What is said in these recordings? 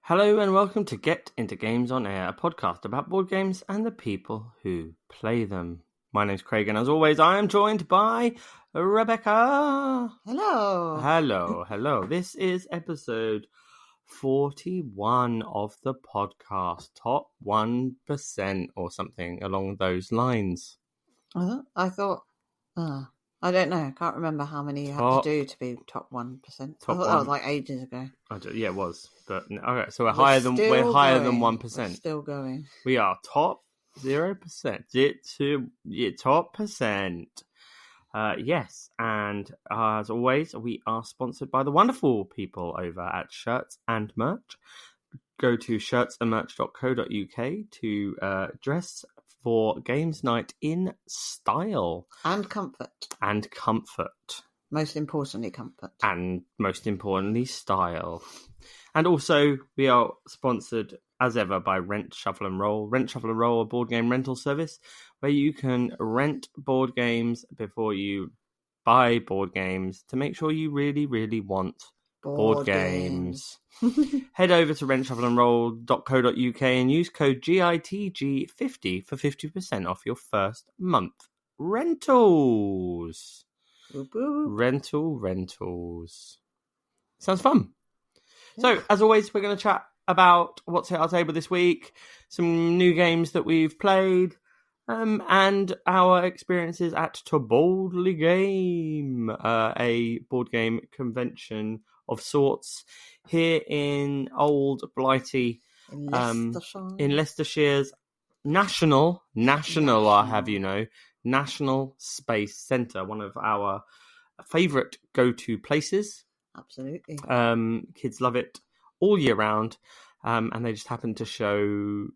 Hello and welcome to Get Into Games on Air, a podcast about board games and the people who play them. My name's Craig, and as always, I am joined by Rebecca. Hello. Hello. This is episode 41 of the podcast, top 1% or something along those lines. I thought, I don't know. I can't remember how many you had to do to be top 1%. I thought that was like ages ago. Yeah, it was. But okay, so we're higher than 1%. We're still going. We are top 0%. Top percent. Yes, and as always, we are sponsored by the wonderful people over at Shirts and Merch. Go to shirtsandmerch.co.uk to dress for games night in style. And comfort. Most importantly, comfort. And most importantly, style. And also, we are sponsored, as ever, by Rent, Shuffle and Roll. Rent, Shuffle and Roll, a board game rental service where you can rent board games before you buy board games to make sure you really, really want board games. Head over to rentshuffleandroll.co.uk and use code GITG50 for 50% off your first month. Rentals. Boop, boop. Rentals. Sounds fun. Yeah. So, as always, we're going to chat about what's at our table this week, some new games that we've played, and our experiences at To Boldly Game, a board game convention of sorts here in Old Blighty, in Leicestershire's National, I'll have you know, National Space Centre, one of our favourite go-to places. Absolutely. Kids love it all year round, and they just happen to show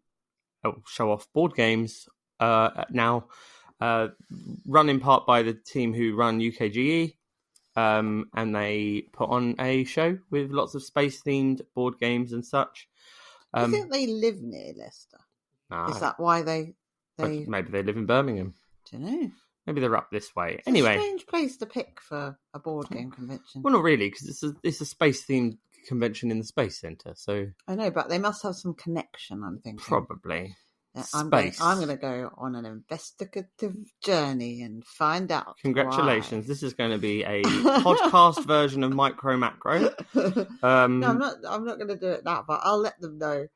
off board games now, run in part by the team who run UKGE, and they put on a show with lots of space-themed board games and such. Do you think they live near Leicester? Nah, is that why they... Maybe they live in Birmingham. I don't know. Maybe they're up this way. It's anyway, a strange place to pick for a board game convention. Well, not really, because it's a space-themed convention in the Space Centre. So I know, but they must have some connection, I'm thinking. Probably. Yeah, I'm going to go on an investigative journey and find out. Congratulations! Why. This is going to be a podcast version of Micro Macro. No, I'm not going to do it now, but I'll let them know.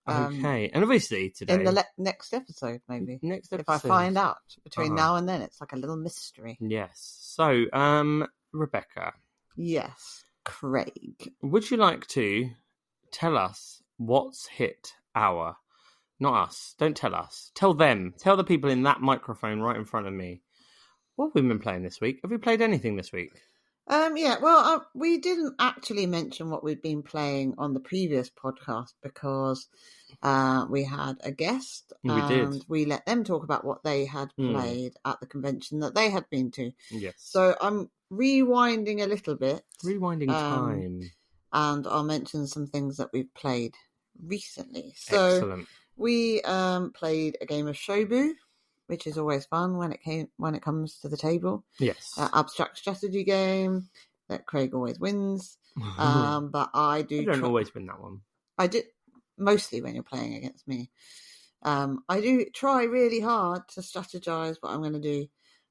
Okay, and obviously today in the next episode, maybe if I find out between now and then, it's like a little mystery. Yes. So, Rebecca. Yes, Craig. Would you like to tell us what's hit our? Not us. Don't tell us. Tell them. Tell the people in that microphone right in front of me. What have we been playing this week? Have we played anything this week? Yeah, well, we didn't actually mention what we'd been playing on the previous podcast because we had a guest and we let them talk about what they had played at the convention that they had been to. Yes. So I'm rewinding a little bit. Rewinding time. And I'll mention some things that we've played recently. So excellent. We played a game of Shobu, which is always fun when it comes to the table. Yes. Abstract strategy game that Craig always wins. But I don't always win that one. I do, mostly when you're playing against me. I do try really hard to strategize what I'm going to do,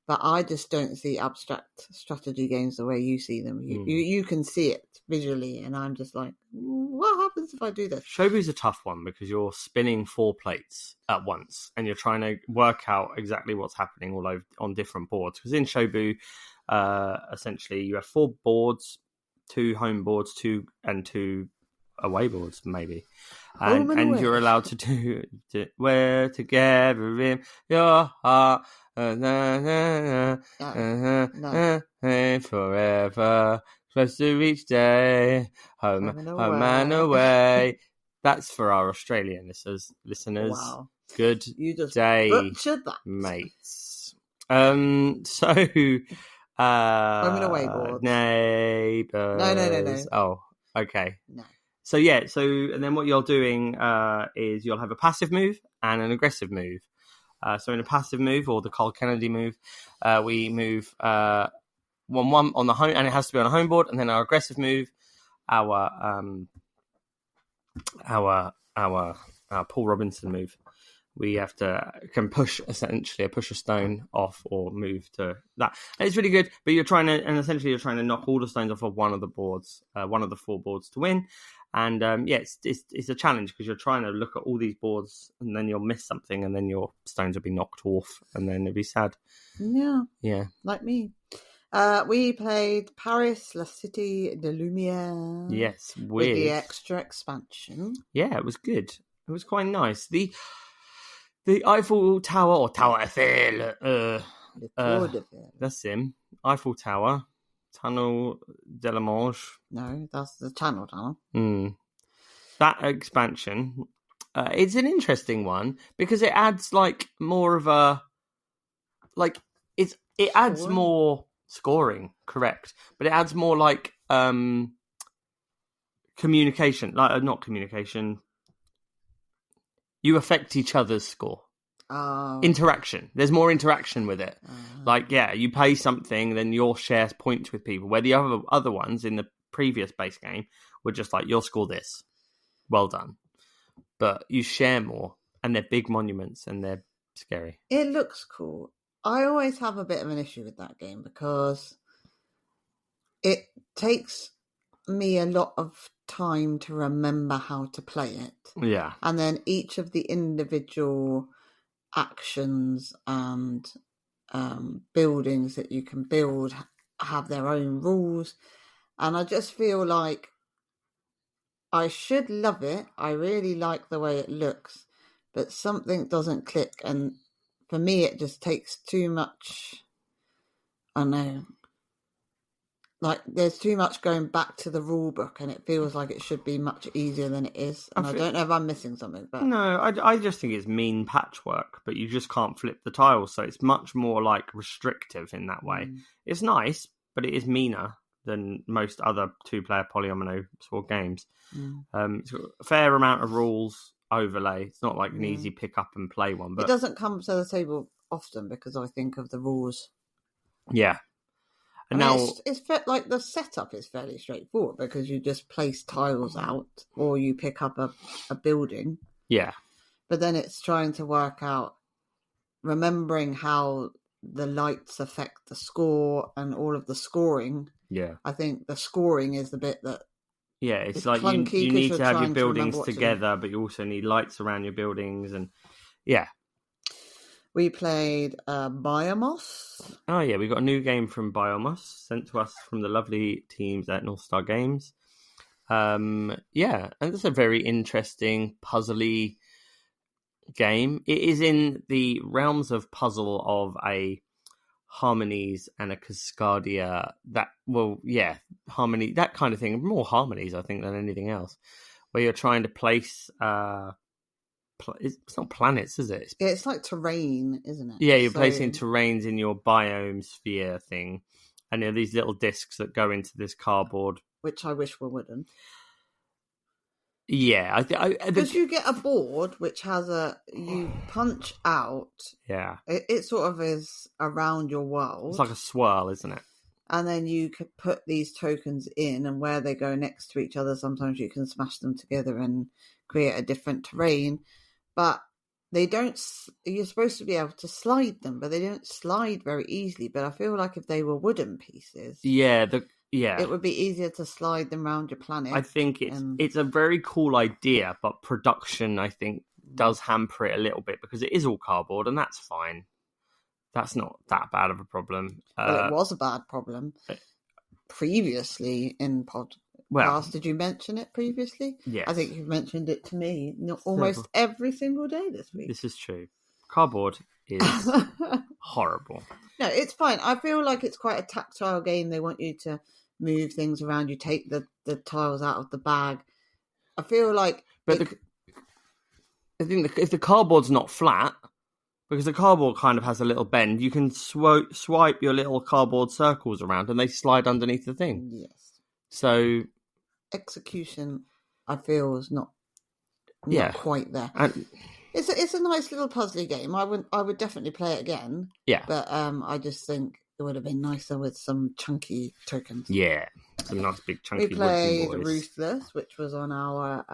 but I just don't see abstract strategy games the way you see them. You can see it visually, and I'm just like, what happens if I do this? Shobu's a tough one because you're spinning 4 plates at once, and you're trying to work out exactly what's happening all over on different boards. Because in Shobu, essentially, you have 4 boards, 2 home boards, 2 away boards, maybe, and you're allowed to do we're together in your heart. Forever, close to each day, home and away. That's for our Australian listeners. Wow. Good you just day, butchered that. Mates. So, home and away boards. Neighbours. No. Oh, okay. No. So and then what you're doing is you'll have a passive move and an aggressive move. So in a passive move, or the Carl Kennedy move, we move 1-1 on the home, and it has to be on a home board. And then our aggressive move, our our Paul Robinson move. We can push a stone off or move to that. And it's really good, but you're trying to knock all the stones off of one of the boards, one of the 4 boards to win. And it's a challenge because you're trying to look at all these boards and then you'll miss something and then your stones will be knocked off and then it'll be sad. Yeah, like me. We played Paris, La Cité de Lumière. Yes, with the extra expansion. Yeah, it was good. It was quite nice. The Eiffel Tower, or Tower Eiffel, that's him. Eiffel Tower, Tunnel de la Manche. No, that's the Channel Tunnel. That expansion, it's an interesting one because it adds like more of a, like it adds more scoring, correct? But it adds more like communication, like not communication. You affect each other's score. Interaction. There's more interaction with it. Like, you pay something, then your share points with people. Where the other ones in the previous base game were just like, you'll score this. Well done. But you share more, and they're big monuments, and they're scary. It looks cool. I always have a bit of an issue with that game because it takes me a lot of time to remember how to play it. Yeah. And then each of the individual actions and buildings that you can build have their own rules. And I just feel like I should love it. I really like the way it looks, but something doesn't click. And for me, it just takes too much. I don't know. Like, there's too much going back to the rule book, and it feels like it should be much easier than it is. And I don't know if I'm missing something. But no, I just think it's mean patchwork, but you just can't flip the tiles, so it's much more like restrictive in that way. It's nice, but it is meaner than most other 2-player polyomino sort of games. It's got a fair amount of rules overlay. It's not like an easy pick up and play one. But it doesn't come to the table often because I think of the rules. Yeah. And now it's like the setup is fairly straightforward because you just place tiles out or you pick up a building. Yeah. But then it's trying to work out, remembering how the lights affect the score and all of the scoring. Yeah. I think the scoring is the bit that... Yeah, it's like you need to have your buildings together, but you also need lights around your buildings. And yeah. We played Biomos. Oh, yeah, we got a new game from Biomos, sent to us from the lovely teams at North Star Games. And it's a very interesting, puzzly game. It is in the realms of puzzle of a Harmonies and a Cascadia. Harmony, that kind of thing. More Harmonies, I think, than anything else. Where you're trying to place... it's not planets, is it? It's like terrain, isn't it? Yeah, you're placing terrains in your biome sphere thing, and there are these little discs that go into this cardboard, which I wish were wooden. Yeah, because you get a board which has you punch out. Yeah, it sort of is around your world. It's like a swirl, isn't it? And then you could put these tokens in, and where they go next to each other, sometimes you can smash them together and create a different terrain. But they don't. You're supposed to be able to slide them, but they don't slide very easily. But I feel like if they were wooden pieces, it would be easier to slide them around your planet. I think it's a very cool idea, but production, I think, does hamper it a little bit because it is all cardboard, and that's fine. That's not that bad of a problem. Well, it was a bad problem previously in pod. Well, did you mention it previously? Yes. I think you've mentioned it to me almost every single day this week. This is true. Cardboard is horrible. No, it's fine. I feel like it's quite a tactile game. They want you to move things around. You take the tiles out of the bag. I feel like... But I think if the cardboard's not flat, because the cardboard kind of has a little bend, you can swipe your little cardboard circles around and they slide underneath the thing. Yes. So... execution, I feel, is not quite there. And it's a nice little puzzly game. I would definitely play it again. Yeah, but I just think it would have been nicer with some chunky tokens. Yeah, some nice big chunky. We played Ruthless, which was on our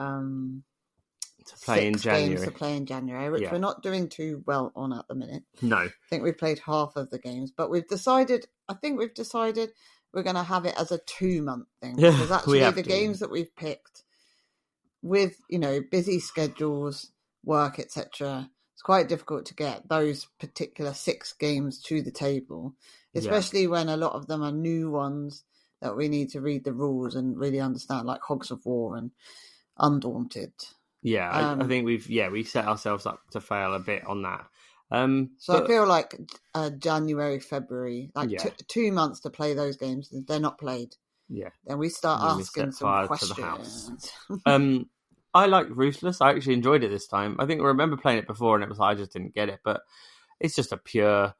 to play in 6 January. games to play in January, which Yeah. we're not doing too well on at the minute. No. I think we've played half of the games, but we've decided we're going to have it as a 2-month thing, Yeah, because we actually have the to. games that we've picked with, busy schedules, work, etc., it's quite difficult to get those particular 6 games to the table, especially when a lot of them are new ones that we need to read the rules and really understand, like Hogs of War and Undaunted. Yeah, I think we set ourselves up to fail a bit on that. So I feel like January, February, like Yeah. 2 months to play those games. If they're not played, Yeah. then we start And then we asking set some fire to questions. the house. I like Ruthless. I actually enjoyed it this time. I think I remember playing it before and it was like, I just didn't get it, but it's just a pure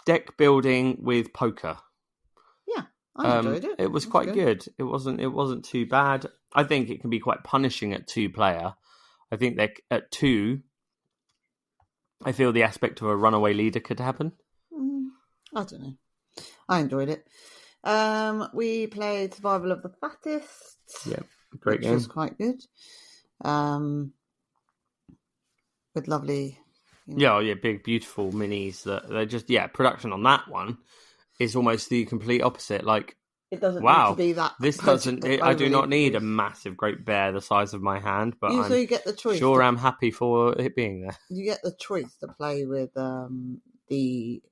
deck building with poker. Yeah, I enjoyed it. It was quite good. It wasn't too bad. I think it can be quite punishing at 2-player. I think that at 2, I feel the aspect of a runaway leader could happen. I don't know. I enjoyed it. We played Survival of the Fattest. Yeah, great game. Which was quite good. With lovely... big, beautiful minis. That they're just, production on that one is almost the complete opposite. Like, it doesn't wow, need to be that. This doesn't. I do not need a massive, great bear the size of my hand, but you get the choice. Sure, I'm happy for it being there. You get the choice to play with the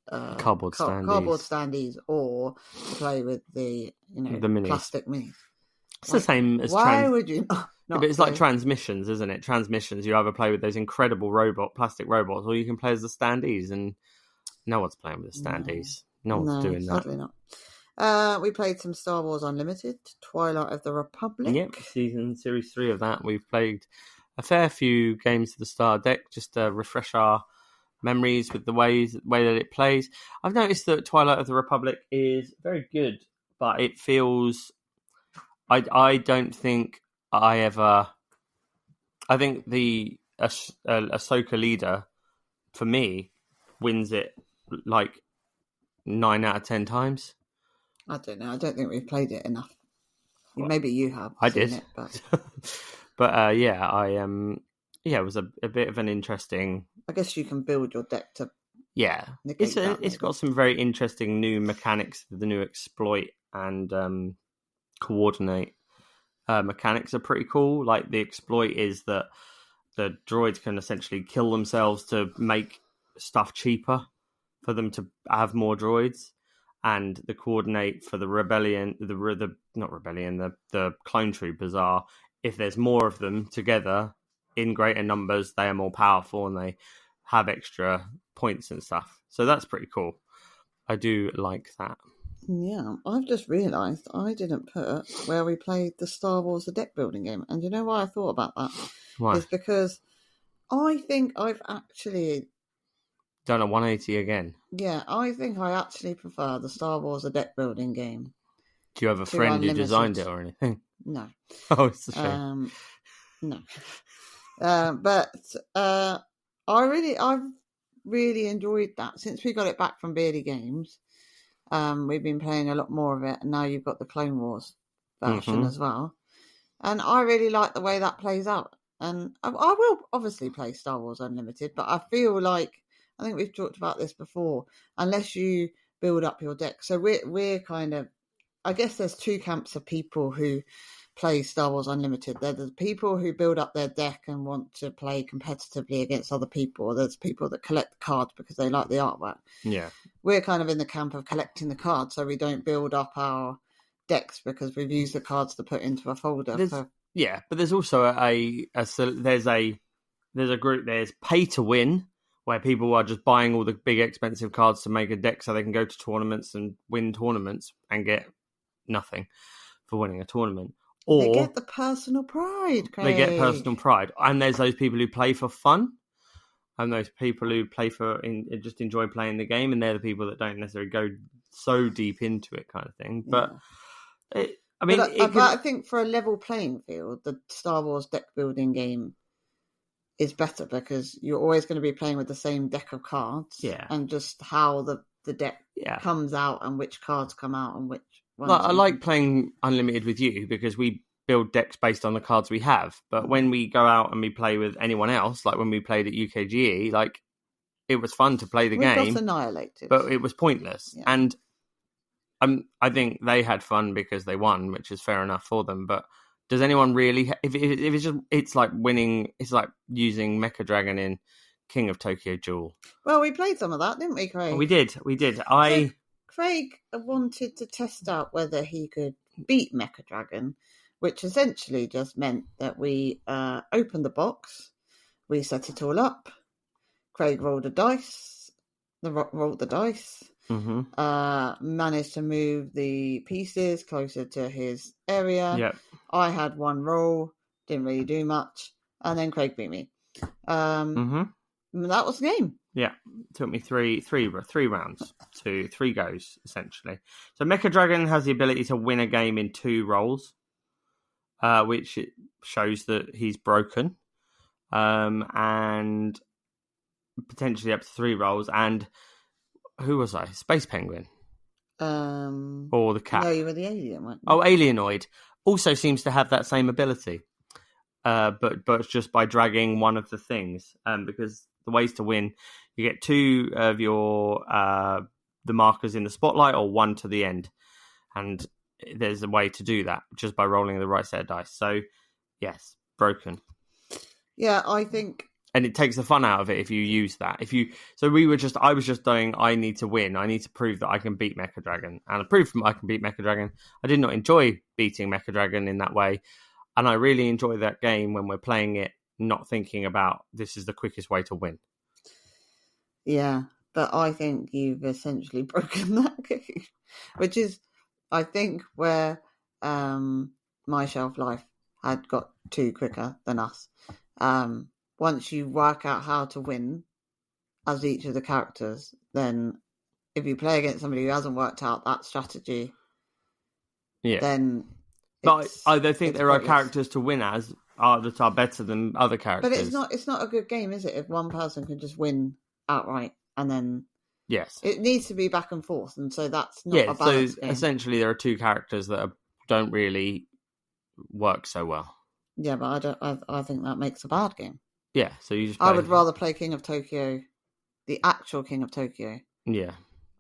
cardboard standees, or to play with the the minis. Plastic minis. It's the same as why would you not? But it's like transmissions, isn't it? Transmissions. You either play with those incredible plastic robots, or you can play as the standees, and no one's playing with the standees. No one's doing that. Sadly not. We played some Star Wars Unlimited, Twilight of the Republic. Yep, series 3 of that. We've played a fair few games of the Star deck just to refresh our memories with the way that it plays. I've noticed that Twilight of the Republic is very good, but it feels... I don't think I think the Ahsoka leader, for me, wins it like 9 out of 10 times. I don't know. I don't think we've played it enough. Maybe you have. I did. It, but it was a bit of an interesting... I guess you can build your deck to... Yeah. It's got some very interesting new mechanics. The new exploit and coordinate mechanics are pretty cool. Like, the exploit is that the droids can essentially kill themselves to make stuff cheaper for them to have more droids. And the coordinate for the rebellion, the clone troopers are, if there's more of them together in greater numbers, they are more powerful and they have extra points and stuff. So that's pretty cool. I do like that. Yeah, I've just realised I didn't put where we played the Star Wars the deck building game. And you know why I thought about that? Why? It's because I think I've actually... done a 180 again. Yeah, I think I actually prefer the Star Wars the deck building game. Do you have a friend who designed it or anything? No. Oh, it's a shame. No. But I've really enjoyed that. Since we got it back from Beardy Games, we've been playing a lot more of it, and now you've got the Clone Wars version as well. And I really like the way that plays out. And I will obviously play Star Wars Unlimited, but I feel like, I think we've talked about this before, unless you build up your deck. So we're kind of, I guess there's 2 camps of people who play Star Wars Unlimited. There's the people who build up their deck and want to play competitively against other people. There's people that collect the cards because they like the artwork. Yeah. We're kind of in the camp of collecting the cards, so we don't build up our decks because we've used the cards to put into a folder. Yeah, but there's also there's a group, there's pay to win, where people are just buying all the big expensive cards to make a deck so they can go to tournaments and win tournaments and get nothing for winning a tournament. Or they get the personal pride, Craig. They get personal pride. And there's those people who play for fun, and those people who play just enjoy playing the game, and they're the people that don't necessarily go so deep into it, kind of thing. But I think for a level playing field, the Star Wars deck building game is better because you're always going to be playing with the same deck of cards. Yeah. And just how the deck comes out and which cards come out and which ones. I like playing Unlimited with you because we build decks based on the cards we have. But when we go out and we play with anyone else, like when we played at UKGE, like it was fun to play the We game, got annihilated. but it was pointless. Yeah. And I think they had fun because they won, which is fair enough for them. But does anyone really? If it's just, it's like winning. It's like using Mecha Dragon in King of Tokyo Duel. Well, we played some of that, didn't we, Craig? We did. So Craig wanted to test out whether he could beat Mecha Dragon, which essentially just meant that we opened the box, we set it all up. Craig rolled the dice. Managed to move the pieces closer to his area. Yep. I had one roll, didn't really do much, and then Craig beat me. That was the game. Yeah, it took me three rounds to 3 goes, essentially. So Mecha Dragon has the ability to win a game in 2 rolls, which it shows that he's broken, and potentially up to 3 rolls. And who was I? Space Penguin? Or the cat? No, you were the alien, weren't you? Oh, Alienoid also seems to have that same ability, but it's just by dragging one of the things, because the ways to win, you get 2 of your the markers in the spotlight or 1 to the end, and there's a way to do that just by rolling the right set of dice. So yes, broken. Yeah, I think, and it takes the fun out of it if you use that. I was just doing, I need to win, I need to prove that I can beat Mecha Dragon, and I proved I can beat Mecha Dragon. I did not enjoy beating Mecha Dragon in that way, and I really enjoy that game when we're playing it not thinking about this is the quickest way to win. Yeah, but I think you've essentially broken that game, which is, I think, where my shelf life had got too quicker than us. Once you work out how to win as each of the characters, then if you play against somebody who hasn't worked out that strategy, then... But I don't think there are characters to win as that are better than other characters. But it's not a good game, is it? If one person can just win outright, and then it needs to be back and forth, and so that's not a balanced game. Essentially there are 2 characters that don't really work so well. Yeah, but I think that makes a bad game. Yeah, so you just. I would rather play King of Tokyo, the actual King of Tokyo. Yeah.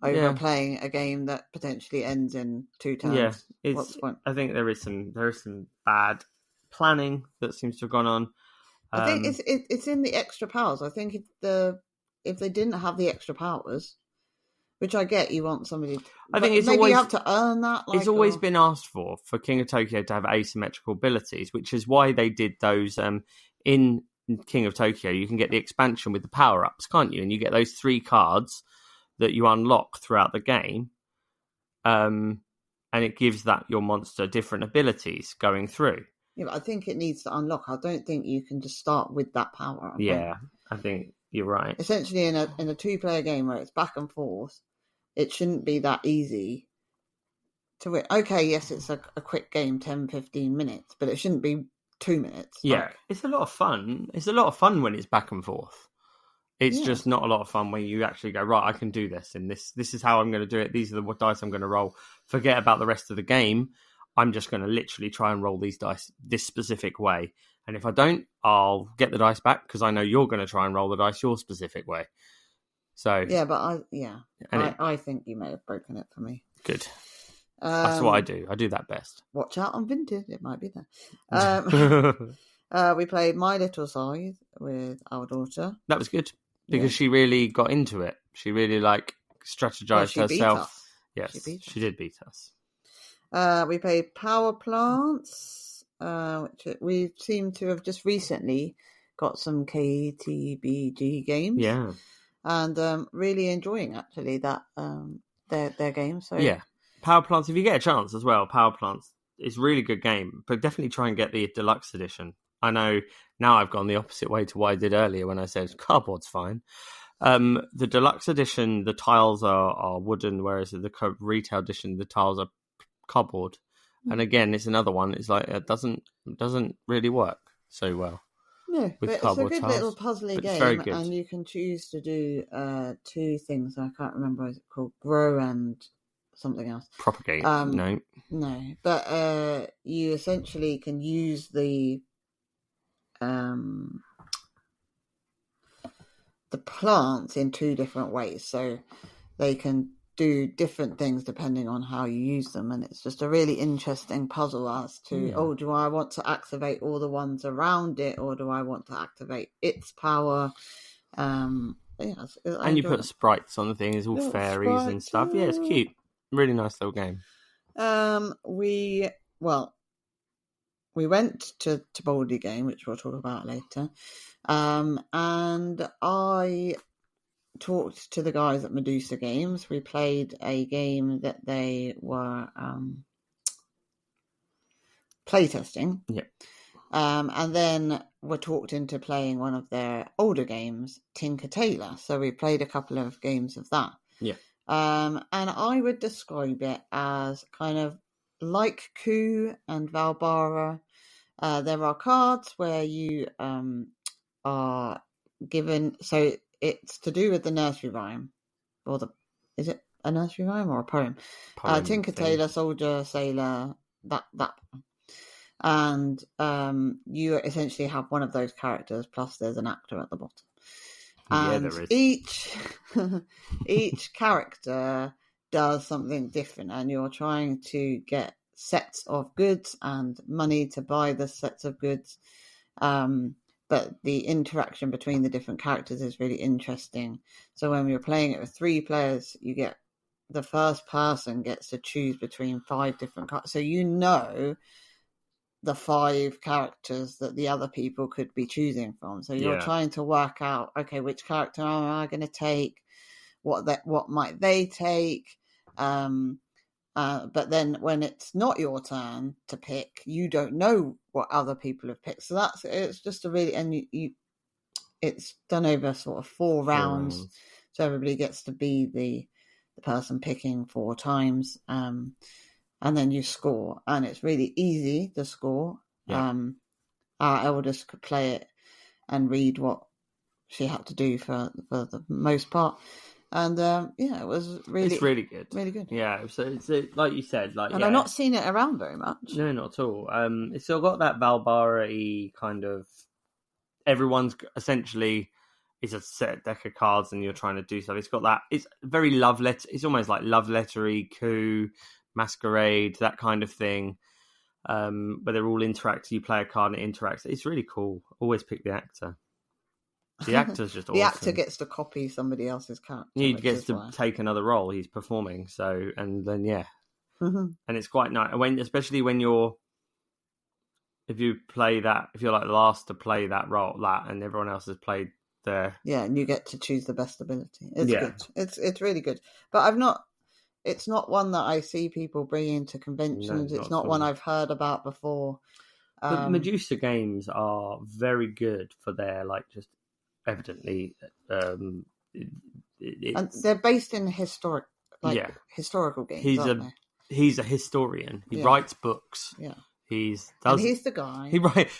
Over playing a game that potentially ends in 2 turns. Yeah, what's the point? I think there is some bad planning that seems to have gone on. I think it's in the extra powers. I think if they didn't have the extra powers, which I get, you want somebody. I think it's maybe always you have to earn that. It's always been asked for King of Tokyo to have asymmetrical abilities, which is why they did those in King of Tokyo. You can get the expansion with the power ups, can't you? And you get those 3 cards that you unlock throughout the game, and it gives that your monster different abilities going through. Yeah, but I think it needs to unlock. I don't think you can just start with that power. I think you're right. Essentially, in a 2-player game where it's back and forth, it shouldn't be that easy to win. Okay, yes, it's a quick game, 10-15 minutes, but it shouldn't be 2 minutes. Yeah, it's a lot of fun. It's a lot of fun when it's back and forth. It's just not a lot of fun when you actually go, right, I can do this, and this is how I'm going to do it. These are the dice I'm going to roll. Forget about the rest of the game. I'm just going to literally try and roll these dice this specific way. And if I don't, I'll get the dice back because I know you're going to try and roll the dice your specific way. So yeah, but I think you may have broken it for me. Good. That's what I do. I do that best. Watch out on Vinted. It might be there. We played My Little Scythe with our daughter. That was good because she really got into it. She really strategized herself. Yes, she did beat us. We played Power Plants, which we seem to have just recently got some KTBG games. Yeah. And really enjoying actually that their game. So yeah, Power Plants. If you get a chance as well, Power Plants is a really good game. But definitely try and get the deluxe edition. I know now I've gone the opposite way to what I did earlier when I said cardboard's fine. The deluxe edition, the tiles are wooden, whereas the retail edition, the tiles are cardboard. And again, it's another one. It's like it doesn't really work so well. No, but it's a good tiles, little puzzly game, and you can choose to do 2 things. I can't remember what it's called. Grow and something else. Propagate. No. No, but you essentially can use the plants in two different ways, so they can do different things depending on how you use them, and it's just a really interesting puzzle as to do I want to activate all the ones around it, or do I want to activate its power? And you put sprites on the thing, it's all fairies and stuff. Yeah, it's cute. Really nice little game. We went to Baldy Game, which we'll talk about later, and I talked to the guys at Medusa Games. We played a game that they were playtesting. Yeah. And then we're talked into playing one of their older games, Tinker Tailor. So we played a couple of games of that. Yeah. And I would describe it as kind of like Coup and Valbara. There are cards where you are given, so it's to do with the nursery rhyme, or is it a nursery rhyme or a poem? Tinker Tailor, Soldier, Sailor, that. And you essentially have one of those characters, plus there's an actor at the bottom. And there is. each character does something different, and you're trying to get sets of goods and money to buy the sets of goods. But the interaction between the different characters is really interesting. So when you're playing it with 3 players, you get the first person gets to choose between 5 different cards. So you know the 5 characters that the other people could be choosing from. So you're trying to work out, okay, which character am I going to take? What might they take? But then when it's not your turn to pick, you don't know what other people have picked. So it's just a really, and it's done over sort of 4 rounds. So everybody gets to be the person picking 4 times. And then you score, and it's really easy to score. Yeah. Our eldest could play it and read what she had to do for the most part. And it was really, it's really good, really good. Yeah, so it's like you said, and I've not seen it around very much. No, not at all. It's still got that Valbara-y kind of. Everyone's essentially it's a set deck of cards, and you're trying to do stuff. It's got that. It's very love letter. It's almost like love lettery, Coup, Masquerade, that kind of thing. Where they're all interactive. You play a card and it interacts. It's really cool. Always pick the actor. The actor's just awesome. The actor gets to copy somebody else's character. He gets to take another role. He's performing. So, and then, and it's quite nice. Especially when if you play that, if you're like the last to play that role, and everyone else has played their. Yeah, and you get to choose the best ability. It's good. It's really good. But it's not one that I see people bringing to conventions. No, it's not one I've heard about before. But Medusa Games are very good for their, just evidently... and they're based in historical games, aren't they? He's a historian. He writes books. Yeah. He's the guy.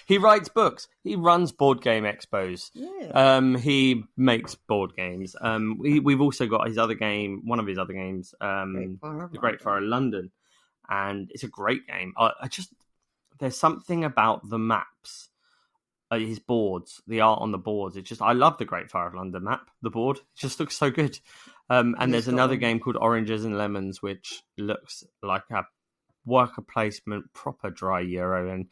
He writes books. He runs board game expos. Yeah. He makes board games. We've also got his other game. One of his other games, The Great Fire of London, and it's a great game. There's something about the maps, his boards, the art on the boards. I love the Great Fire of London map. The board it just looks so good. And there's another game called Oranges and Lemons, which looks like a worker placement, proper dry Euro, and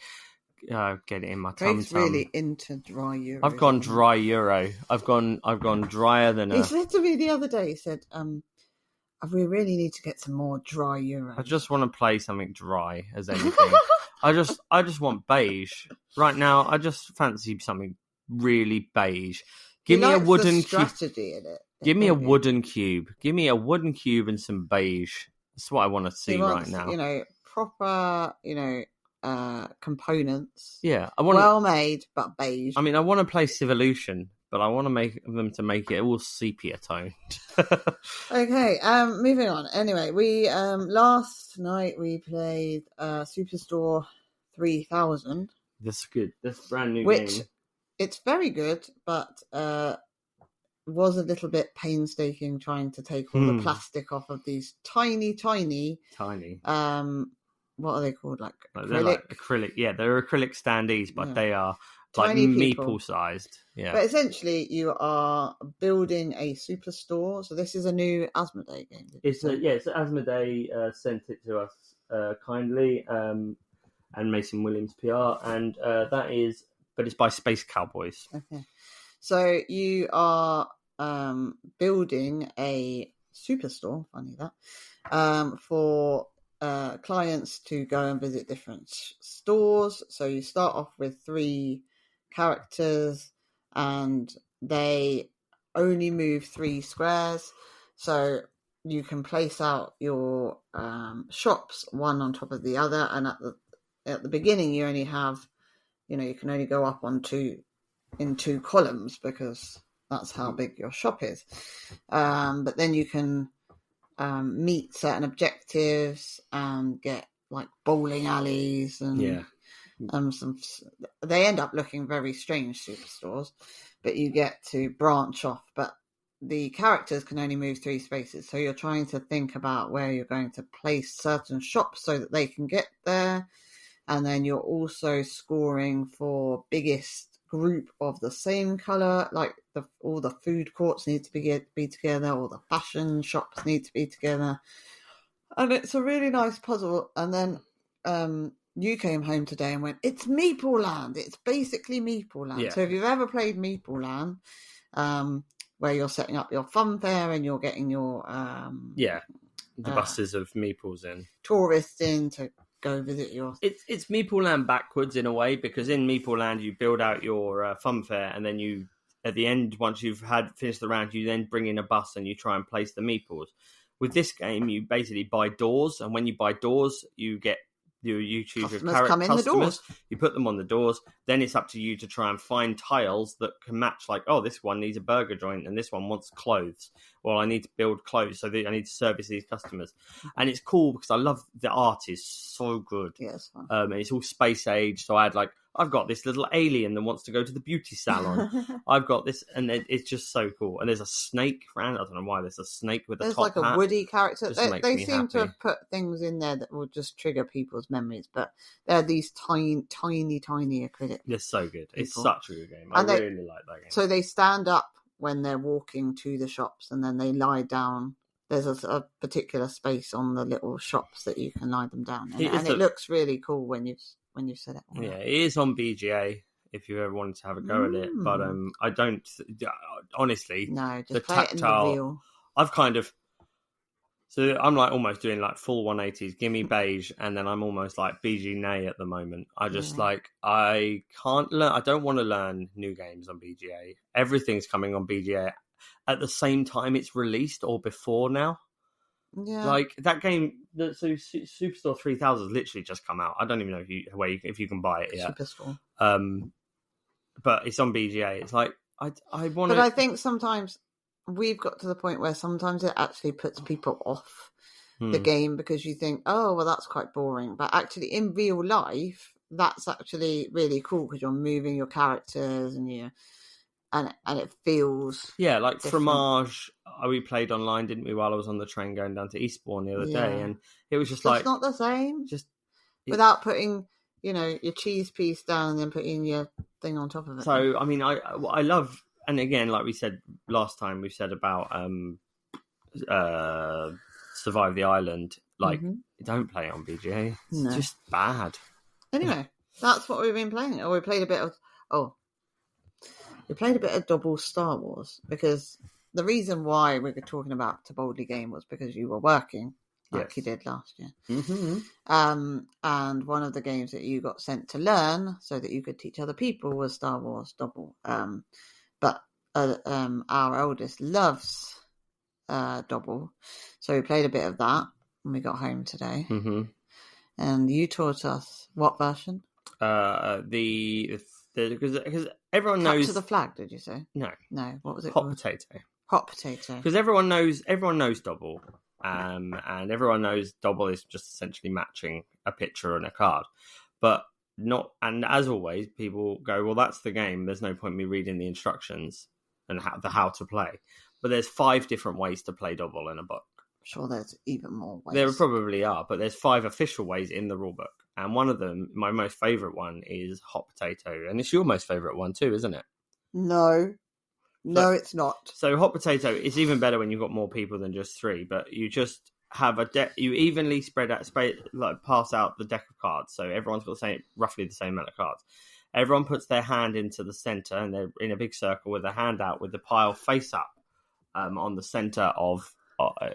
get it in my tum-tum. He's really into dry Euro. I've gone dry Euro. I've gone drier than He said to me the other day, he said, we really need to get some more dry Euro. I just want to play something dry as anything. I just want beige. Right now, I just fancy something really beige. Give me a wooden strategy in it. Give me a wooden cube. Give me a wooden cube and some beige. That's what I want to see right now. Proper, components. Yeah, well made, but beige. I mean, I want to play Civolution, but I want to make it all sepia toned. Okay, moving on. Anyway, we last night we played Superstore 3000. That's good. That's a brand new game. Which it's very good, but was a little bit painstaking trying to take all the plastic off of these tiny. What are they called? Like acrylic? They're like acrylic. Yeah, they're acrylic standees, but they are tiny like meeple sized. Yeah. But essentially, you are building a superstore. So this is a new Asmodee game. It's Asmodee sent it to us kindly, and Mason Williams PR, and but it's by Space Cowboys. Okay. So you are building a superstore, funny that, for clients to go and visit different stores. So you start off with 3 characters, and they only move 3 squares. So you can place out your shops one on top of the other, and at the beginning you only have, you can only go up in 2 columns because that's how big your shop is. But then you can meet certain objectives and get like bowling alleys and they end up looking very strange superstores, but you get to branch off. But the characters can only move 3 spaces, so you're trying to think about where you're going to place certain shops so that they can get there. And then you're also scoring for biggest group of the same color, like all the food courts need to be together, all the fashion shops need to be together, and it's a really nice puzzle. And then you came home today and went, it's Meeple Land. It's basically Meeple Land. Yeah. So if you've ever played Meeple Land, where you're setting up your fun fair and you're getting your the buses of meeples in, tourists in to go visit your... It's Meeple Land backwards in a way, because in Meeple Land you build out your fun fair, and then you, at the end, once you've finished the round, you then bring in a bus and you try and place the meeples. With this game, you basically buy doors, and when you buy doors, you get you choose Customers your come in customers, the doors. you put them on the doors, then it's up to you to try and find tiles that can match, like, oh, this one needs a burger joint and this one wants clothes. Well, I need to build clothes, so I need to service these customers. And it's cool because I love the art is so good. Yeah, it's fun. And it's all space age, so I've got this little alien that wants to go to the beauty salon. I've got this, and it's just so cool. And there's a snake around. I don't know why there's a snake with a top hat. There's like a woody character. They seem happy to have put things in there that will just trigger people's memories, but they're these tiny acrylic. It's so good. People. It's such a good game. And I really like that game. So they stand up when they're walking to the shops, and then they lie down. There's a particular space on the little shops that you can lie them down in. It looks really cool when you've said it. Yeah, it is on BGA if you ever wanted to have a go at it. But I don't, honestly. No, just the play tactile, it in the wheel. I've kind of, so I'm like almost doing like full 180s, gimme beige, and then I'm almost like BG nay at the moment. I just I can't learn, I don't want to learn new games on BGA. Everything's coming on BGA at the same time it's released or before now. Yeah, like that game. So Superstore 3000 has literally just come out. I don't even know if you can buy it yet. Superstore. But it's on BGA. It's like I want. But I think sometimes we've got to the point where sometimes it actually puts people off the game because you think, oh, well, that's quite boring. But actually, in real life, that's actually really cool because you're moving your characters and and it feels like different. Fromage. We played online, didn't we? While I was on the train going down to Eastbourne the other day, and it was just it's not the same. Just without putting, your cheese piece down and then putting your thing on top of it. So I mean, I love, and again, like we said last time, we said about Survive the Island. Like, don't play it on BGA. It's just bad. Anyway, that's what we've been playing. We played a bit of double Star Wars because the reason why we were talking about To Boldly Game was because you were working like you did last year. And one of the games that you got sent to learn so that you could teach other people was Star Wars Double. But our eldest loves Double. So we played a bit of that when we got home today. And you taught us what version? Because everyone knows Capture the Flag. Did you say no? What was it? Hot Potato. Hot Potato. Because everyone knows Double, and everyone knows Double is just essentially matching a picture and a card, but not. And as always, people go, "Well, that's the game. There's no point in me reading the instructions." and how to play. But there's 5 different ways to play Dobble in a book. I'm sure there's even more ways. There probably are, but there's 5 official ways in the rulebook. And one of them, my most favourite one, is hot potato. And it's your most favourite one too, isn't it? No, it's not. So hot potato is even better when you've got more people than just 3, but you just have a deck. You evenly pass out the deck of cards, so everyone's got roughly the same amount of cards. Everyone puts their hand into the centre, and they're in a big circle with their hand out, with the pile face up on the centre of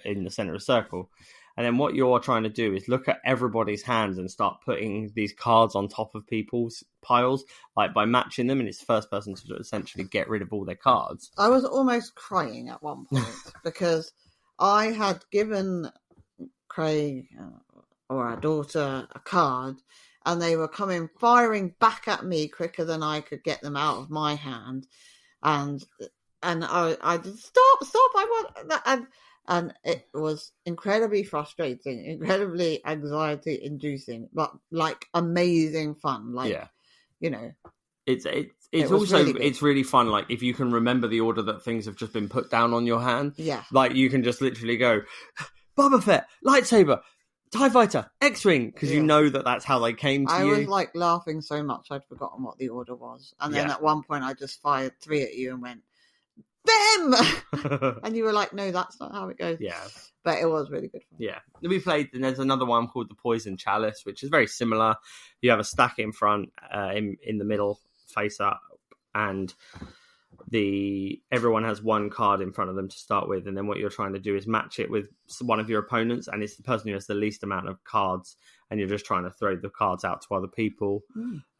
in the centre of the circle. And then what you're trying to do is look at everybody's hands and start putting these cards on top of people's piles, like by matching them, and it's the first person to essentially get rid of all their cards. I was almost crying at one point because I had given Craig or our daughter a card, and they were firing back at me quicker than I could get them out of my hand. And I did, stop, I want that. And it was incredibly frustrating, incredibly anxiety-inducing, but like amazing fun. Like, yeah. You know, it's also really it's really fun. Like if you can remember the order that things have just been put down on your hand, yeah. Like you can just literally go, Boba Fett, lightsaber, TIE Fighter, X-wing, because you know that's how they came to you. I was like laughing so much I'd forgotten what the order was, and then at one point I just fired 3 at you and went, Bim! And you were like, no, that's not how it goes. Yeah. But it was really good fun. Yeah. We played, and there's another one called the Poison Chalice, which is very similar. You have a stack in front, in the middle, face up, and everyone has 1 card in front of them to start with, and then what you're trying to do is match it with one of your opponents, and it's the person who has the least amount of cards, and you're just trying to throw the cards out to other people.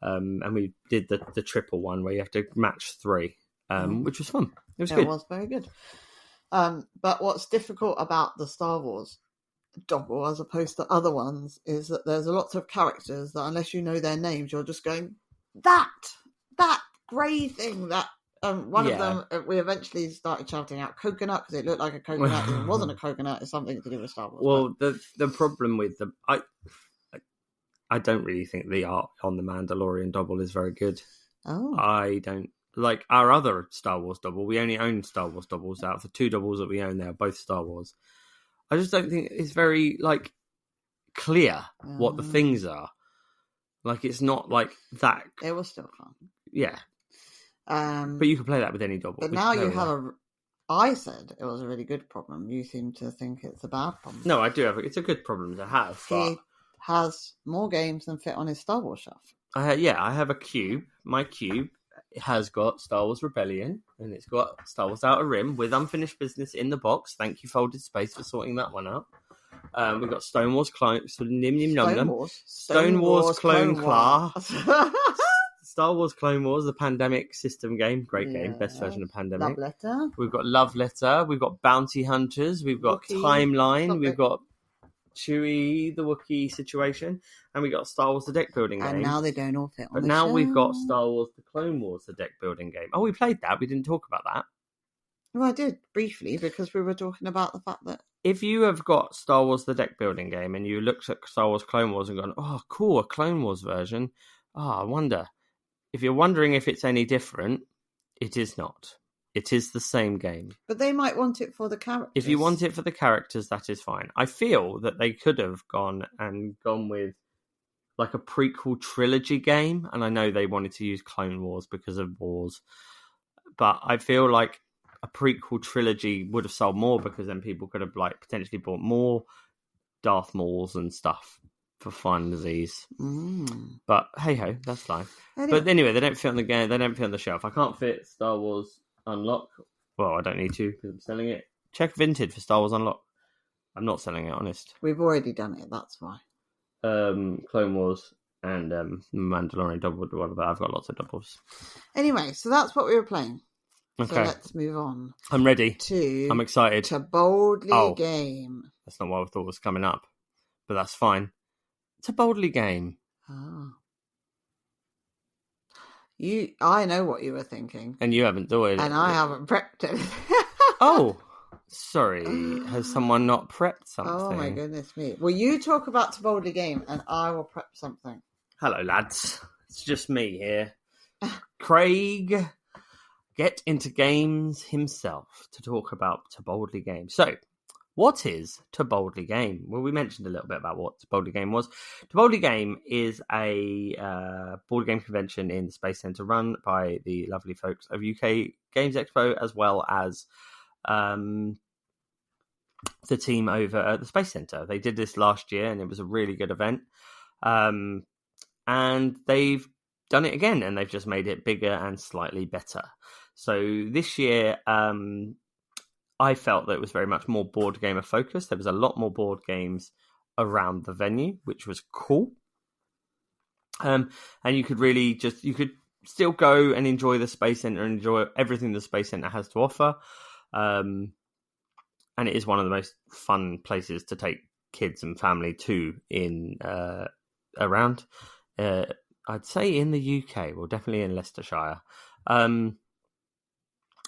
And we did the triple one where you have to match 3. Which was fun. It was good. It was very good. But what's difficult about the Star Wars Dobble, as opposed to other ones, is that there's a lot of characters that, unless you know their names, you're just going, that grey thing, that one of them, we eventually started shouting out coconut because it looked like a coconut. It wasn't a coconut. It's something to do with Star Wars. Well, the problem with I don't really think the art on the Mandalorian Dobble is very good. Oh, I don't. Like our other Star Wars Dobble, we only own Star Wars Dobbles. Out of the 2 Dobbles that we own, they are both Star Wars. I just don't think it's very clear what the things are. Like it's not like that. It was still fun. Yeah. But you can play that with any Dobble. But now you have I said it was a really good problem. You seem to think it's a bad problem. No, I do have. It's a good problem to have. He has more games than fit on his Star Wars shelf. I have a cube. My cube has got Star Wars Rebellion, and it's got Star Wars Outer Rim with Unfinished Business in the box. Thank you, Folded Space, for sorting that one out. We've got Stone Wars Clone Class. Star Wars Clone Wars, the Pandemic system game. Great game. Best version of Pandemic. Love Letter. We've got Love Letter. We've got Bounty Hunters. We've got Wookiee. Timeline. We've got Chewie, the Wookiee situation, and we got Star Wars, the deck building game. And now they don't all fit on But the now shelf. we've got Star Wars, the Clone Wars, the deck building game. Oh, we played that. We didn't talk about that. Well, I did briefly because we were talking about the fact that if you have got Star Wars, the deck building game, and you looked at Star Wars Clone Wars and gone, oh, cool, a Clone Wars version. I wonder. If you're wondering if it's any different, it is not. It is the same game. But they might want it for the characters. If you want it for the characters, that is fine. I feel that they could have gone with like a prequel trilogy game, and I know they wanted to use Clone Wars because of Wars, but I feel like a prequel trilogy would have sold more because then people could have potentially bought more Darth Mauls and stuff for funsies. But hey ho, that's life. Anyway. But anyway, they don't fit on the game. They don't fit on the shelf. I can't fit Star Wars Unlock. Well, I don't need to because I'm selling it. Check Vinted for Star Wars Unlock. I'm not selling it, honest. We've already done it. That's why. Clone Wars and Mandalorian Double. Whatever. I've got lots of doubles. Anyway, so that's what we were playing. Okay. So let's move on. I'm ready. I'm excited. To Boldly Game. That's not what I thought was coming up, but that's fine. It's a Boldly Game. Oh. I know what you were thinking. And you haven't done it. And I haven't prepped it. Oh, sorry. Has someone not prepped something? Oh my goodness me. Well, you talk about To Boldly Game and I will prep something. Hello, lads. It's just me here. Craig get into games himself to talk about To Boldly Game. So, what is To Boldly Game? Well, we mentioned a little bit about what To Boldly Game was. To Boldly Game is a board game convention in the Space Centre run by the lovely folks of UK Games Expo, as well as the team over at the Space Centre. They did this last year, and it was a really good event. And they've done it again, and they've just made it bigger and slightly better. So this year, I felt that it was very much more board gamer focused. There was a lot more board games around the venue, which was cool. And you could really you could still go and enjoy the Space Centre and enjoy everything the Space Centre has to offer. And it is one of the most fun places to take kids and family to in around. I'd say in the UK, well, definitely in Leicestershire.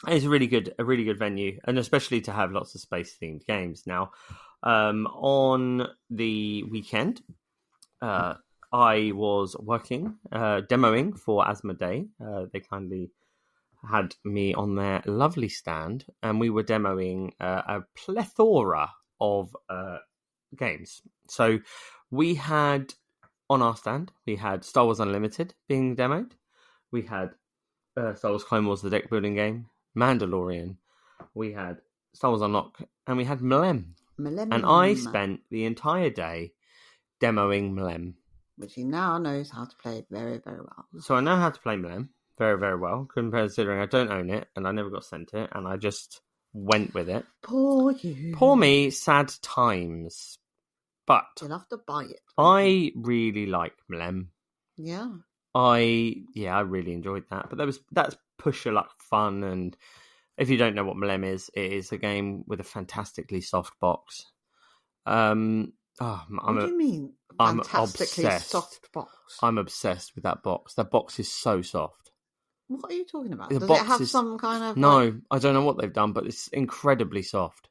It's a really good venue, and especially to have lots of space themed games. Now, on the weekend, I was working, demoing for Asmodee. They kindly had me on their lovely stand, and we were demoing a plethora of games. So we had on our stand, we had Star Wars Unlimited being demoed. We had Star Wars Clone Wars, the deck building game, Mandalorian. We had Star Wars Unlock, and we had Mlem. And I spent the entire day demoing Mlem. Which he now knows how to play very, very well. So I know how to play Mlem very, very well, considering I don't own it, and I never got sent it, and I just went with it. Poor you. Poor me, sad times. But you'll have to buy it. I really like Mlem. Yeah. I really enjoyed that. But that's push your luck fun, and if you don't know what Mlem is, it is a game with a fantastically soft box. What do you mean? Fantastically soft box. I'm obsessed with that box. That box is so soft. What are you talking about? Does it have some kind of... No, I don't know what they've done, but it's incredibly soft.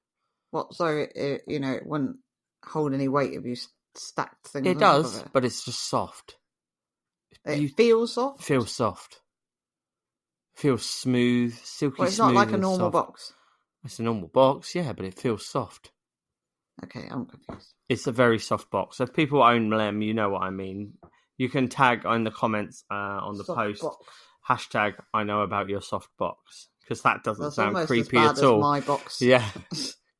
What? So it wouldn't hold any weight if you stacked things. It does, but it's just soft. It feels soft. Feels soft. Feels smooth, silky. Well, it's not like a normal box. It's a normal box, yeah, but it feels soft. Okay, I'm confused. It's a very soft box. So if people own Mlem, you know what I mean. You can tag in the comments on the soft post box. Hashtag I know about your soft box, because that doesn't sound creepy as bad at all. As my box. Yeah,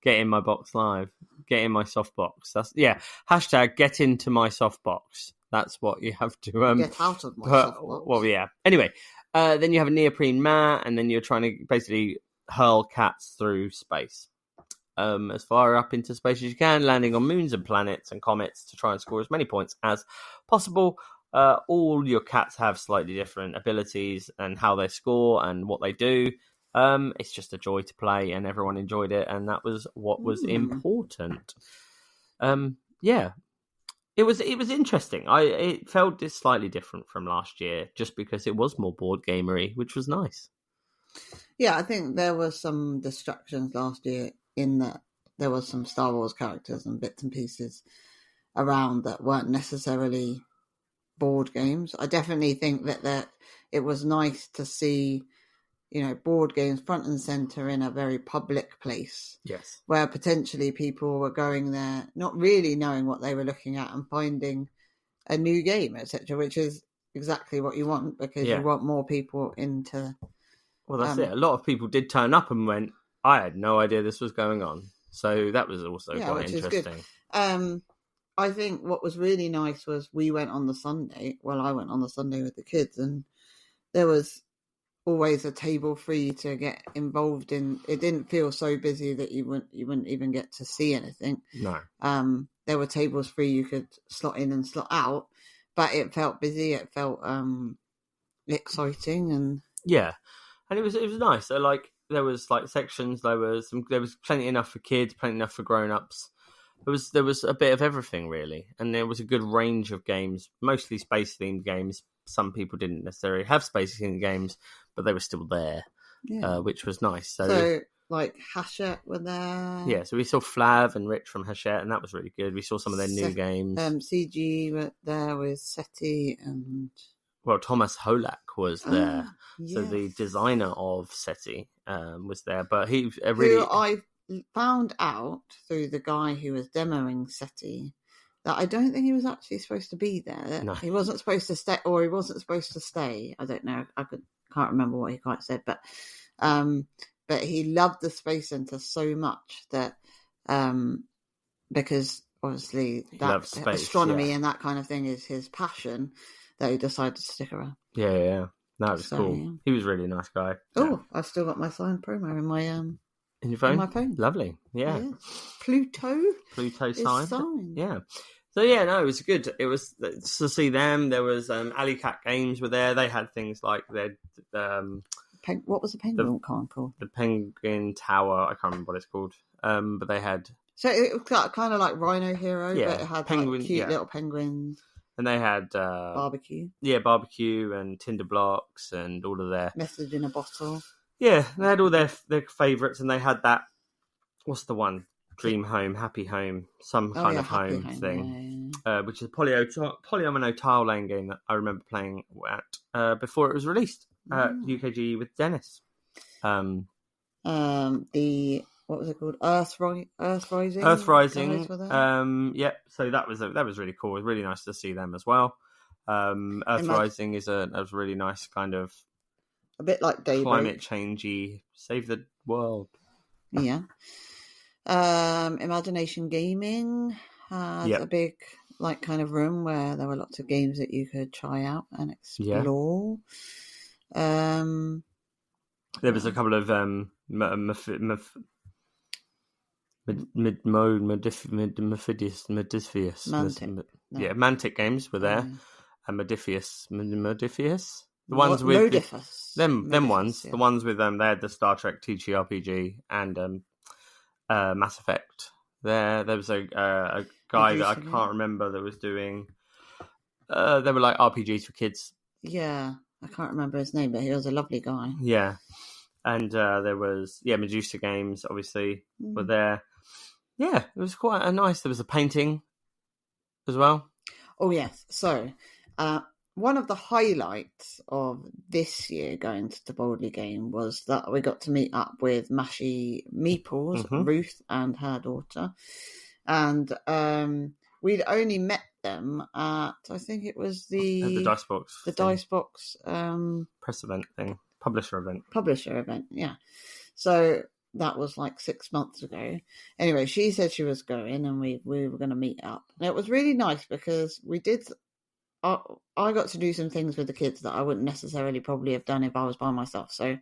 get in my box live. Get in my soft box. Hashtag get into my soft box. That's what you have to get out of my soft box. Well, yeah. Anyway, then you have a neoprene mat, and then you're trying to basically hurl cats through space. As far up into space as you can, landing on moons and planets and comets to try and score as many points as possible. All your cats have slightly different abilities and how they score and what they do. It's just a joy to play, and everyone enjoyed it, and that was what was important. Yeah, it was interesting. It felt slightly different from last year, just because it was more board gamery, which was nice. Yeah, I think there were some distractions last year in that there was some Star Wars characters and bits and pieces around that weren't necessarily board games. I definitely think that it was nice to see, board games front and center in a very public place. Yes. Where potentially people were going there not really knowing what they were looking at and finding a new game, etc., which is exactly what you want, because you want more people into... Well, that's it. A lot of people did turn up and went, I had no idea this was going on. So that was also quite interesting. I think what was really nice was we went on the Sunday. Well, I went on the Sunday with the kids, and there was always a table free to get involved in. It didn't feel so busy that you wouldn't even get to see anything. No. There were tables free you could slot in and slot out, but it felt busy. It felt exciting, and and it was nice. So there was sections. There was plenty enough for kids, plenty enough for grown-ups. There was a bit of everything, really, and there was a good range of games, mostly space-themed games. Some people didn't necessarily have space-themed games, but they were still there, which was nice. So Hachette were there. Yeah, so we saw Flav and Rich from Hachette, and that was really good. We saw some of their new games. CG were there with SETI and... Thomas Holak was there. So Yes. the designer of SETI was there, but he Who really I found out through the guy who was demoing SETI that I don't think he was actually supposed to be there. No. He wasn't supposed to stay, or he wasn't supposed to stay. I don't know. Can't remember what he quite said, but he loved the Space Center so much that because obviously that space, astronomy and that kind of thing is his passion, that he decided to stick around. Yeah. That was cool. Yeah. He was a really nice guy. Oh, I've still got my signed promo in my in your phone? in my phone. Lovely. Yeah. Yes. Pluto signed. signed. Yeah. So yeah, no, it was good. It was to see them. There was Alley Cat Games were there. They had things like their what was the penguin con called? The Penguin Tower. I can't remember what it's called. But they had. So it was kind of like Rhino Hero, Yeah, but it had penguin, like cute little penguins. And they had barbecue. Yeah, barbecue and tinder blocks and all of their message in a bottle. Yeah, they had all their favourites, and they had that. What's the one? Dream Home, Happy Home, some kind of home thing, which is a polyomino tile laying game that I remember playing at before it was released at UKG with Dennis. The what was it called? Earth Rising. Earth Rising. Yep. So that was really cool. It was really nice to see them as well. Earth Rising was really nice, kind of a bit like Daybreak. Climate changey, save the world. Yeah. Imagination Gaming had a big kind of room where there were lots of games that you could try out and explore. There was a couple of Mantic games were there, and Modiphius. The ones with them ones, the ones with them. They had the Star Trek TTRPG and Mass Effect. There was a guy that I can't remember that was doing. They were like RPGs for kids. Yeah, I can't remember his name, but he was a lovely guy. Yeah, and there was Medusa Games obviously were there. Yeah, it was quite a nice. There was a painting as well. Oh yes, so one of the highlights of this year going to the Boldly Game was that we got to meet up with Mashy Meeples, Ruth and her daughter, and we'd only met them at, I think it was the Dicebox press event thing, publisher event, yeah. So that was like 6 months ago. Anyway, she said she was going, and we were going to meet up, and it was really nice because we did. I got to do some things with the kids that I wouldn't necessarily probably have done if I was by myself. So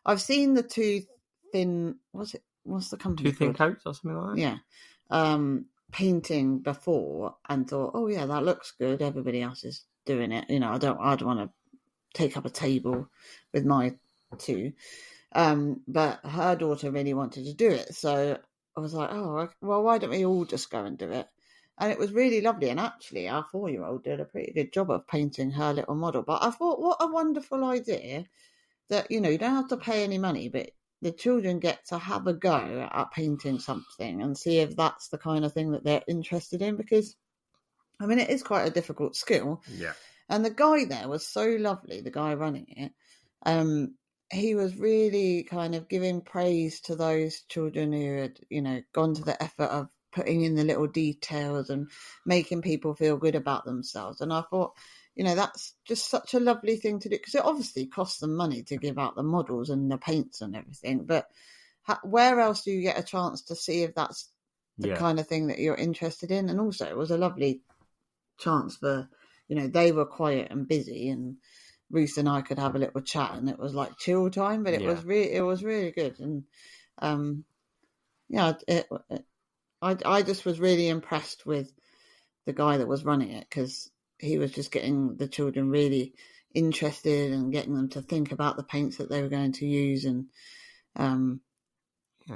I've seen the Two Thin. What's the company? Two Thin Coats or something like that. Yeah. Painting before and thought, oh yeah, that looks good. Everybody else is doing it. You know, I'd want to take up a table with my two. But her daughter really wanted to do it. So I was like, oh, well, why don't we all just go and do it? And it was really lovely. And actually, our 4-year-old did a pretty good job of painting her little model. But I thought, what a wonderful idea that, you know, you don't have to pay any money, but the children get to have a go at painting something and see if that's the kind of thing that they're interested in. Because, I mean, it is quite a difficult skill. Yeah. And the guy there was so lovely, the guy running it. He was really kind of giving praise to those children who had, you know, gone to the effort of putting in the little details and making people feel good about themselves. And I thought, you know, that's just such a lovely thing to do, because it obviously costs them money to give out the models and the paints and everything. But where else do you get a chance to see if that's the kind of thing that you're interested in? And also, it was a lovely chance for, you know, they were quiet and busy, and Ruth and I could have a little chat, and it was like chill time. But it was really good. And I just was really impressed with the guy that was running it, because he was just getting the children really interested and getting them to think about the paints that they were going to use. And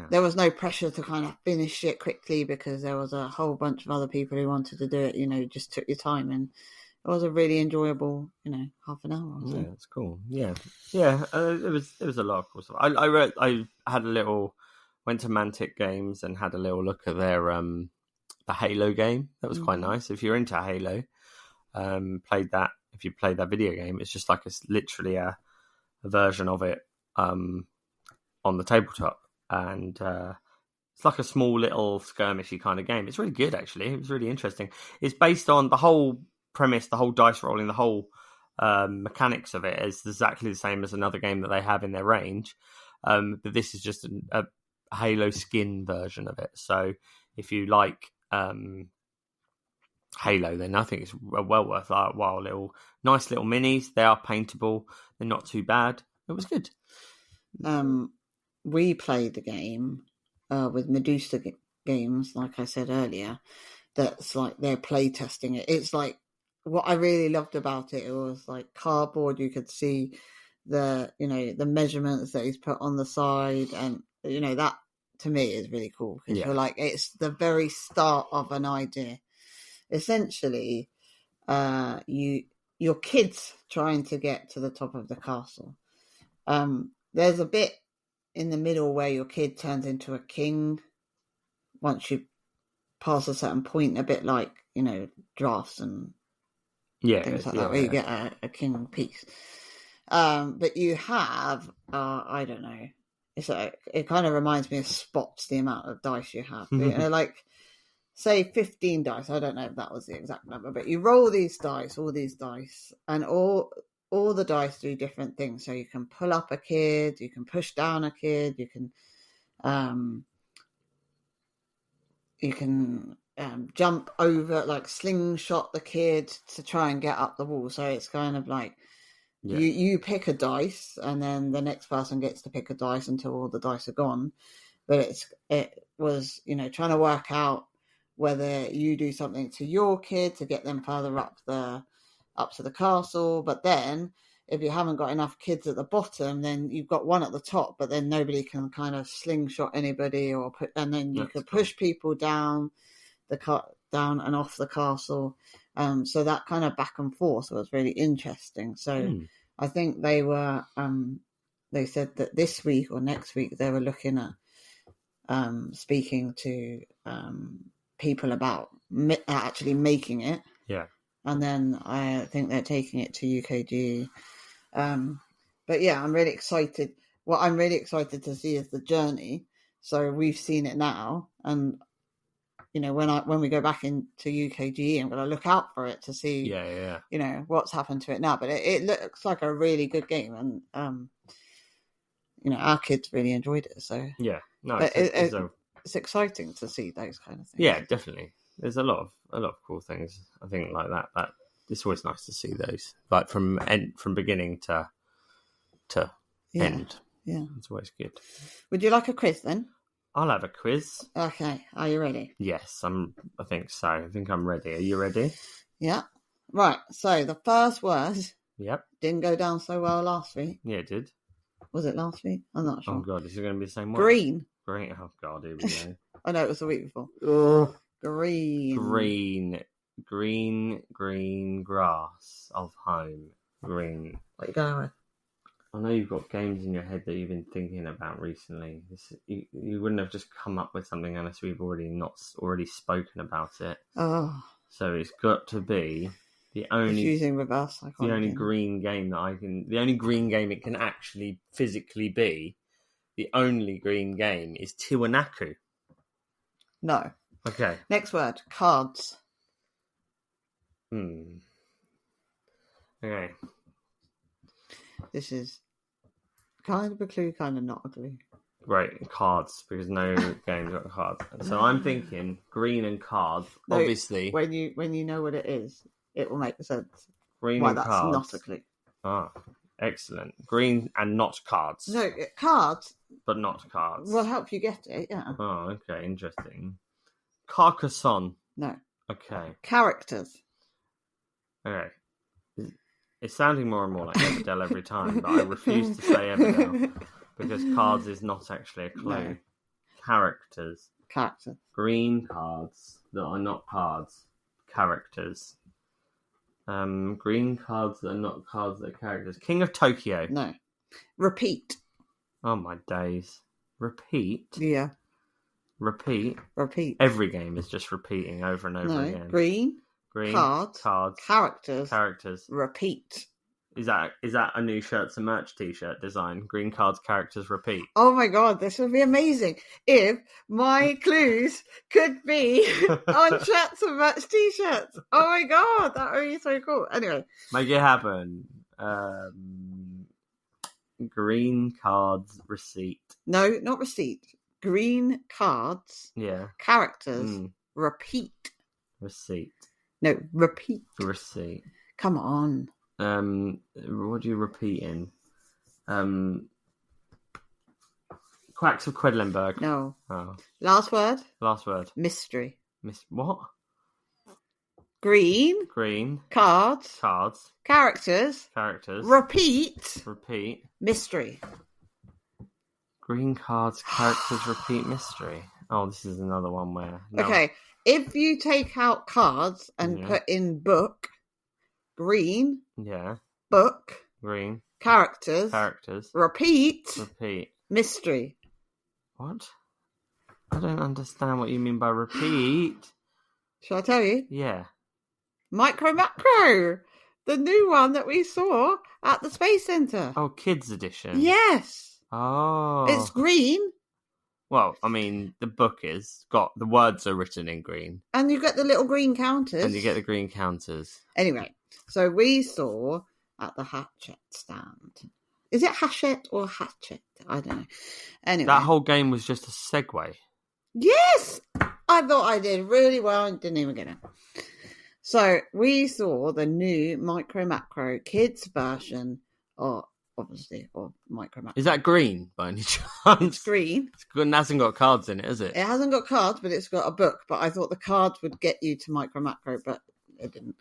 there was no pressure to kind of finish it quickly, because there was a whole bunch of other people who wanted to do it. You know, just took your time, and it was a really enjoyable, you know, half an hour or so. Yeah, it's cool. Yeah. It was a lot of cool stuff. I had a little. Went to Mantic Games and had a little look at their the Halo game. That was quite nice. If you're into Halo, played that if you play that video game. It's just like it's literally a version of it on the tabletop, and it's like a small little skirmishy kind of game. It's really good, actually. It was really interesting. It's based on the whole premise, the whole dice rolling, the whole mechanics of it is exactly the same as another game that they have in their range. But this is just a Halo skin version of it. So if you like Halo, then I think it's well worth a while. Nice little minis. They are paintable. They're not too bad. It was good. We played the game with Medusa Games, like I said earlier. That's like they're play testing it. It's like what I really loved about it. It was like cardboard. You could see the measurements that he's put on the side, and that to me is really cool because you're like, it's the very start of an idea. Essentially, your kids trying to get to the top of the castle. There's a bit in the middle where your kid turns into a king once you pass a certain point, a bit like drafts and things like that, where you get a king piece. But you have I don't know. It kind of reminds me of spots, the amount of dice you have. Like say 15 dice. I don't know if that was the exact number, but you roll all these dice, and all the dice do different things. So you can pull up a kid, you can push down a kid, you can jump over, like slingshot the kid to try and get up the wall. So it's kind of like you pick a dice, and then the next person gets to pick a dice until all the dice are gone. But it was trying to work out whether you do something to your kid to get them further up to the castle. But then if you haven't got enough kids at the bottom, then you've got one at the top, but then nobody can kind of slingshot anybody and then you could push people down down and off the castle. So that kind of back and forth was really interesting. So I think they were they said that this week or next week they were looking at speaking to people about actually making it. Yeah. And then I think they're taking it to UKG. But yeah, I'm really excited. What I'm really excited to see is the journey. So we've seen it now, and when we go back into UKG, I'm going to look out for it to see what's happened to it now. But it looks like a really good game, and our kids really enjoyed it. So yeah, no, it's exciting to see those kind of things. Yeah, definitely. There's a lot of cool things. I think like that. It's always nice to see those, like from beginning to end. Yeah, it's always good. Would you like a quiz then? I'll have a quiz. Okay, are you ready? Yes, I think so. I think I'm ready. Are you ready? Yeah. Right. So the first word. Yep. Didn't go down so well last week. Yeah, it did. Was it last week? I'm not sure. Oh God, is it going to be the same one? Green. Green. Oh God, here we go. I know it was the week before. Green. Green grass of home. Green. What are you going with? I know you've got games in your head that you've been thinking about recently. You wouldn't have just come up with something unless we've already spoken about it. Oh. So it's got to be the only using reverse psychology. The only green game the only green game it can actually physically be. The only green game is Tiwanaku. No. Okay. Next word, cards. Okay. This is kind of a clue, kind of not a clue. Right, cards, because no game's got cards. So I'm thinking green and cards, obviously. When you know what it is, it will make sense. Green and that's cards. Not a clue. Ah, excellent. Green and not cards. No, cards. But not cards. Will help you get it, yeah. Oh, okay, interesting. Carcassonne. No. Okay. Characters. Okay. It's sounding more and more like Everdell every time, but I refuse to say Everdell because cards is not actually a clue. No. Characters. Characters. Green cards that are not cards. Characters. Green cards that are not cards that are characters. King of Tokyo. No. Repeat. Oh my days. Repeat? Yeah. Repeat? Repeat. Every game is just repeating over and over again. Green. Green. Cards. Characters. Characters. Repeat. Is that a new Shirts and Merch t-shirt design? Green cards, characters, repeat. Oh my god, this would be amazing if my clues could be on Shirts and Merch t-shirts. Oh my god, that would be so cool. Anyway. Make it happen. Green cards, receipt. No, not receipt. Green cards. Yeah. Characters. Repeat. Receipt. No, repeat. Receipt. Come on. What do you repeat in? Quacks of Quedlinburg. No. Oh. Last word. Last word. Mystery. What? Green. Green. Cards. Cards. Characters. Characters. Repeat. Repeat. Mystery. Green cards, characters, repeat, mystery. Oh, this is another one where... No. Okay, if you take out cards and Yeah. put in book, green, Yeah. book, Green. characters, Characters. repeat, Repeat. mystery. What? I don't understand what you mean by repeat. Shall I tell you? Yeah. Micro Macro, the new one that we saw at the Space Center. Oh, kids edition. Yes, Oh. it's green, Well, I mean, the book is got the words are written in green, and you get the little green counters. and you get the green counters. Anyway, so we saw at the Hatchet stand. Is it Hachette or Hatchet? I don't know. Anyway, That whole game was just a segue. yes, I thought I did really well and didn't even get it. So we saw the new Micro Macro Kids version, or obviously, or Micro Macro. Is that green by any chance? It's green. It hasn't got cards in it, is it? It hasn't got cards, but it's got a book. But I thought the cards would get you to Micro Macro, but it didn't.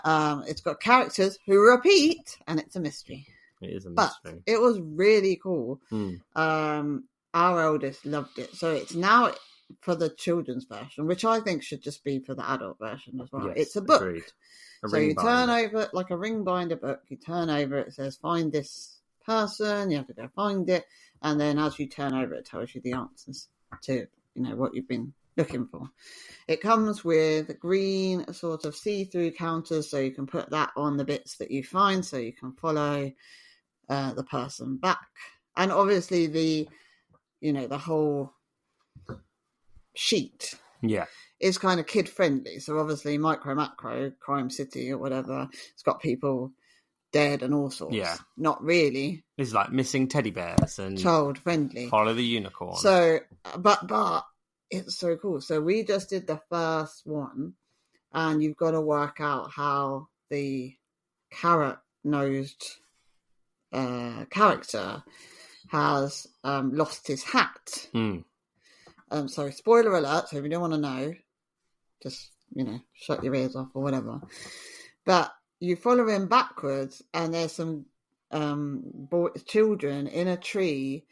It's got characters who repeat, and it's a mystery. It is a But mystery. it was really cool. Mm. Our eldest loved it. So it's now for the children's version, which I think should just be for the adult version as well. Yes, It's a book. agreed. So you turn over, like a ring binder book, you turn over, it says, find this person, you have to go find it. And then as you turn over, it tells you the answers to, what you've been looking for. It comes with green sort of see-through counters, so you can put that on the bits that you find, so you can follow the person back. And obviously the whole sheet Yeah. is kind of kid-friendly. So obviously Micro Macro, Crime City or whatever, it's got people dead and all sorts. Yeah. Not really It's like missing teddy bears and child-friendly. Follow the Unicorn. So, but it's so cool. So we just did the first one, and you've got to work out how the carrot-nosed character has lost his hat. Mm. So spoiler alert, so if you don't want to know, just, shut your ears off or whatever. But you follow him backwards, and there's some children in a tree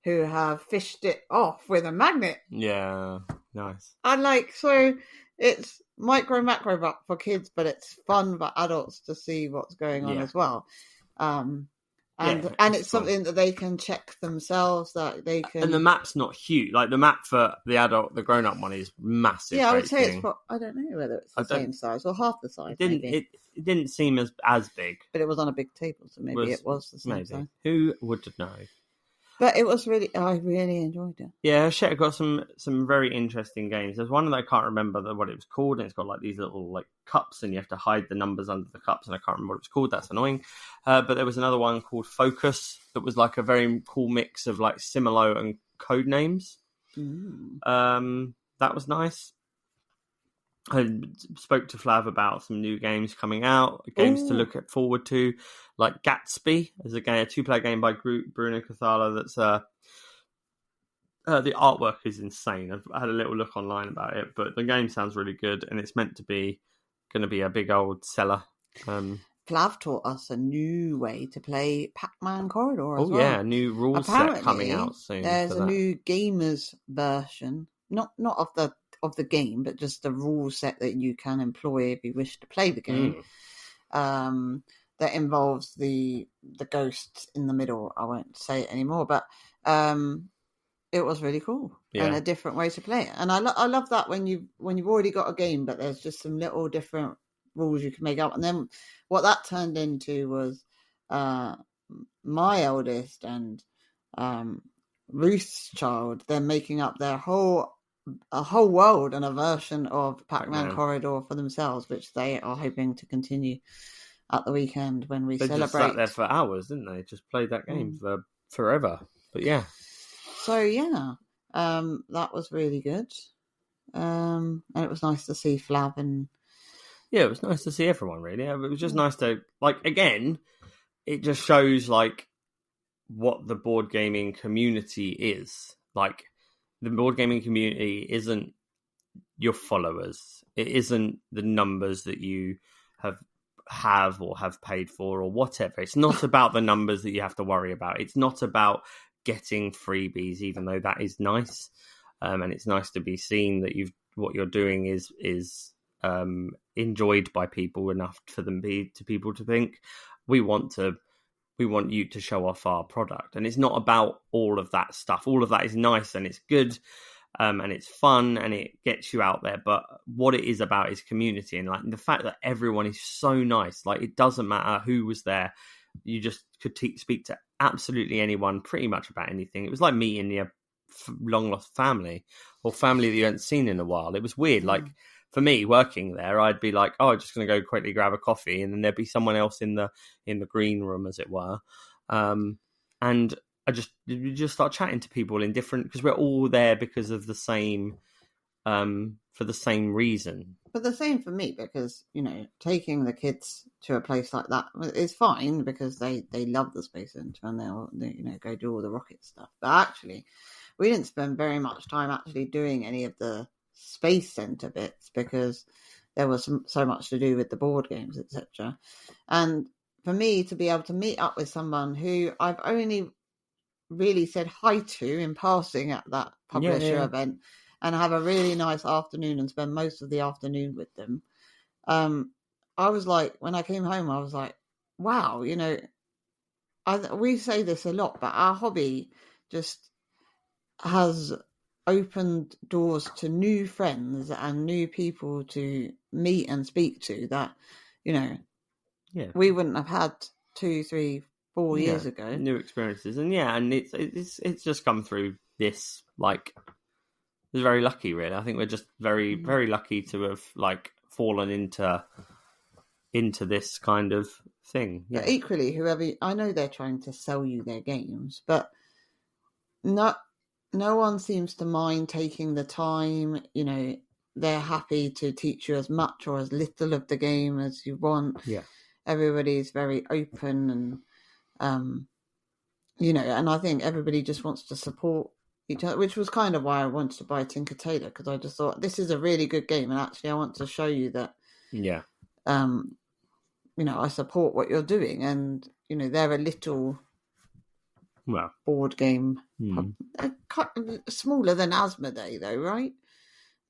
who have fished it off with a magnet. Yeah. Nice. And so it's Micro Macro but for kids, but it's fun for adults to see what's going on as well. And it's it's cool. something that they can check themselves, that they can. And the map's not huge. Like the map for the grown-up one is massive. Yeah, I would great say thing. I don't know whether it's the same size or half the size. It didn't seem as big. But it was on a big table, so maybe it was the same Maybe. size. Who would know? But it was I really enjoyed it. Yeah, Hachette got some very interesting games. There's one that I can't remember what it was called, and it's got like these little cups, and you have to hide the numbers under the cups, and I can't remember what it was called. That's annoying. But there was another one called Focus that was like a very cool mix of like Similo and code names. That was nice. I spoke to Flav about some new games coming out, games to look forward to, like Gatsby as a 2-player game by Bruno Cathala. That's the artwork is insane. I've had a little look online about it, but the game sounds really good, and it's meant to be going to be a big old seller. Flav taught us a new way to play Pac-Man Corridor as well. Yeah, new rules set coming out soon. There's a new gamers version, not of the game, but just the rule set that you can employ if you wish to play the game. That involves the ghosts in the middle. I won't say it anymore, but it was really cool and a different way to play it. And I love that when you've already got a game, but there's just some little different rules you can make up. And then what that turned into was my eldest and Ruth's child, they're making up a whole world and a version of Pac-Man Corridor for themselves, which they are hoping to continue at the weekend when we celebrate. They just sat there for hours, didn't they? Just played that game for forever. But yeah. So yeah, that was really good. And it was nice to see Flav and... Yeah, it was nice to see everyone, really. It was just nice to, like, again, it just shows, like, what the board gaming community is. Like, the board gaming community isn't your followers. It isn't the numbers that you have or have paid for or whatever. It's not about the numbers that you have to worry about. It's not about getting freebies, even though that is nice. And it's nice to be seen that what you're doing is enjoyed by people enough for people to think we want you to show off our product. And it's not about all of that stuff. All of that is nice and it's good, and it's fun and it gets you out there. But what it is about is community, and like the fact that everyone is so nice. Like, it doesn't matter who was there. You just could speak to absolutely anyone pretty much about anything. It was like meeting your long lost family or family that you hadn't seen in a while. It was weird. Like, for me, working there, I'd be like, oh, I'm just going to go quickly grab a coffee, and then there'd be someone else in the green room, as it were. And you just start chatting to people in different, because we're all there because of the same, for the same reason. But the same for me, because, you know, taking the kids to a place like that is fine because they love the Space Center and they'll go do all the rocket stuff. But actually, we didn't spend very much time actually doing any of the Space Center bits because there was so much to do with the board games, etc. And for me to be able to meet up with someone who I've only really said hi to in passing at that publisher event and have a really nice afternoon and spend most of the afternoon with them, I was like, when I came home, I was like, wow, you know, we say this a lot, but our hobby just has opened doors to new friends and new people to meet and speak to that, you know, we wouldn't have had 2, 3, 4 years ago. New experiences. And it's just come through this, like, it's very lucky, really. I think we're just very, very lucky to have, like, fallen into this kind of thing. Yeah. But equally, I know they're trying to sell you their games, but no one seems to mind taking the time. You know, they're happy to teach you as much or as little of the game as you want. Yeah. Everybody's very open and, you know, and I think everybody just wants to support each other, which was kind of why I wanted to buy Tinker Tailor, because I just thought this is a really good game and actually I want to show you that, you know, I support what you're doing. And, you know, they're a little... board game. Smaller than Asmodee, though, right?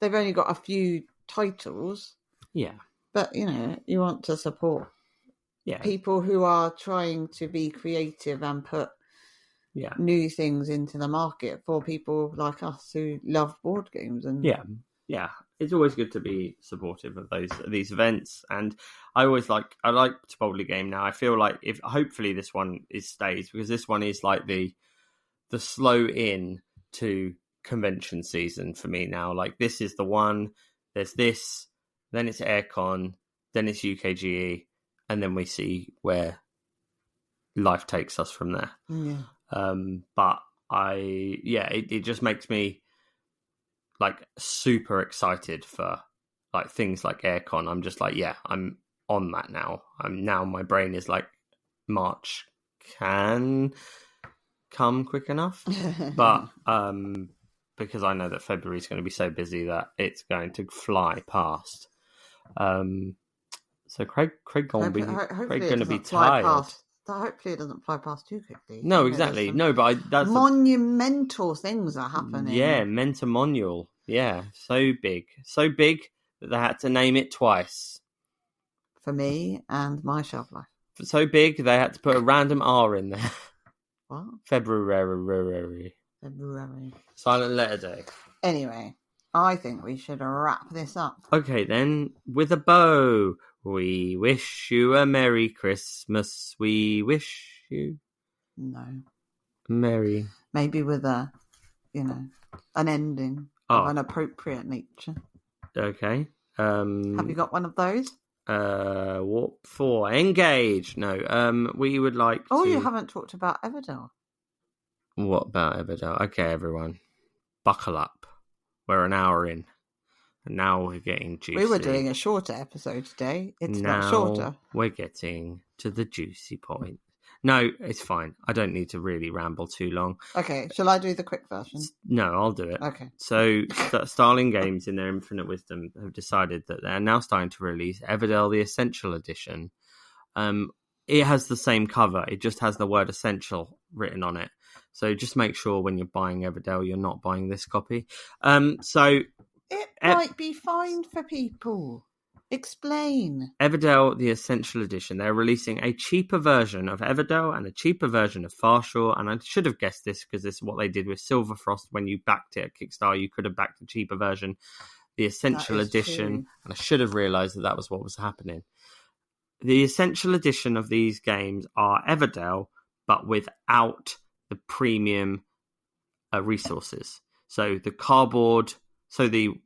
They've only got a few titles. Yeah. But, you know, you want to support people who are trying to be creative and put new things into the market for people like us who love board games. And it's always good to be supportive of these events. And I like to boldly game now. I feel like hopefully this one stays, because this one is like the slow in to convention season for me now. Like, this is the one. There's this, then it's Aircon, then it's UKGE, and then we see where life takes us from there. But it just makes me like super excited for like things like Aircon. I'm just like, I'm on that now. My brain is like, March can come quick enough, but because I know that February is going to be so busy that it's going to fly past. So Craig going to be tired. Hopefully it doesn't fly past too quickly. No, exactly. No, but that's monumental things are happening. Yeah, Mentamonial. Yeah, so big that they had to name it twice. For me and my shelf life. So big they had to put a random R in there. What? February. Silent Letter Day. Anyway, I think we should wrap this up. Okay, then, with a bow. We wish you a Merry Christmas. We wish you No. Merry. Maybe with an ending of an appropriate nature. Okay. Have you got one of those? Warp 4. Engage. No. We would like Oh, to... you haven't talked about Everdell. What about Everdell? Okay, everyone. Buckle up. We're an hour in. And now we're getting juicy. We were doing a shorter episode today. It's not shorter. We're getting to the juicy point. No, it's fine. I don't need to really ramble too long. Okay, shall I do the quick version? No, I'll do it. Okay. So, Starling Games, in their infinite wisdom, have decided that they're now starting to release Everdell, the Essential Edition. It has the same cover. It just has the word Essential written on it. So just make sure when you're buying Everdell, you're not buying this copy. It might be fine for people. Explain. Everdell, the Essential Edition. They're releasing a cheaper version of Everdell and a cheaper version of Farshore. And I should have guessed this because this is what they did with Silverfrost. When you backed it at Kickstarter, you could have backed the cheaper version, the Essential Edition. True. And I should have realised that was what was happening. The Essential Edition of these games are Everdell, but without the premium resources. So the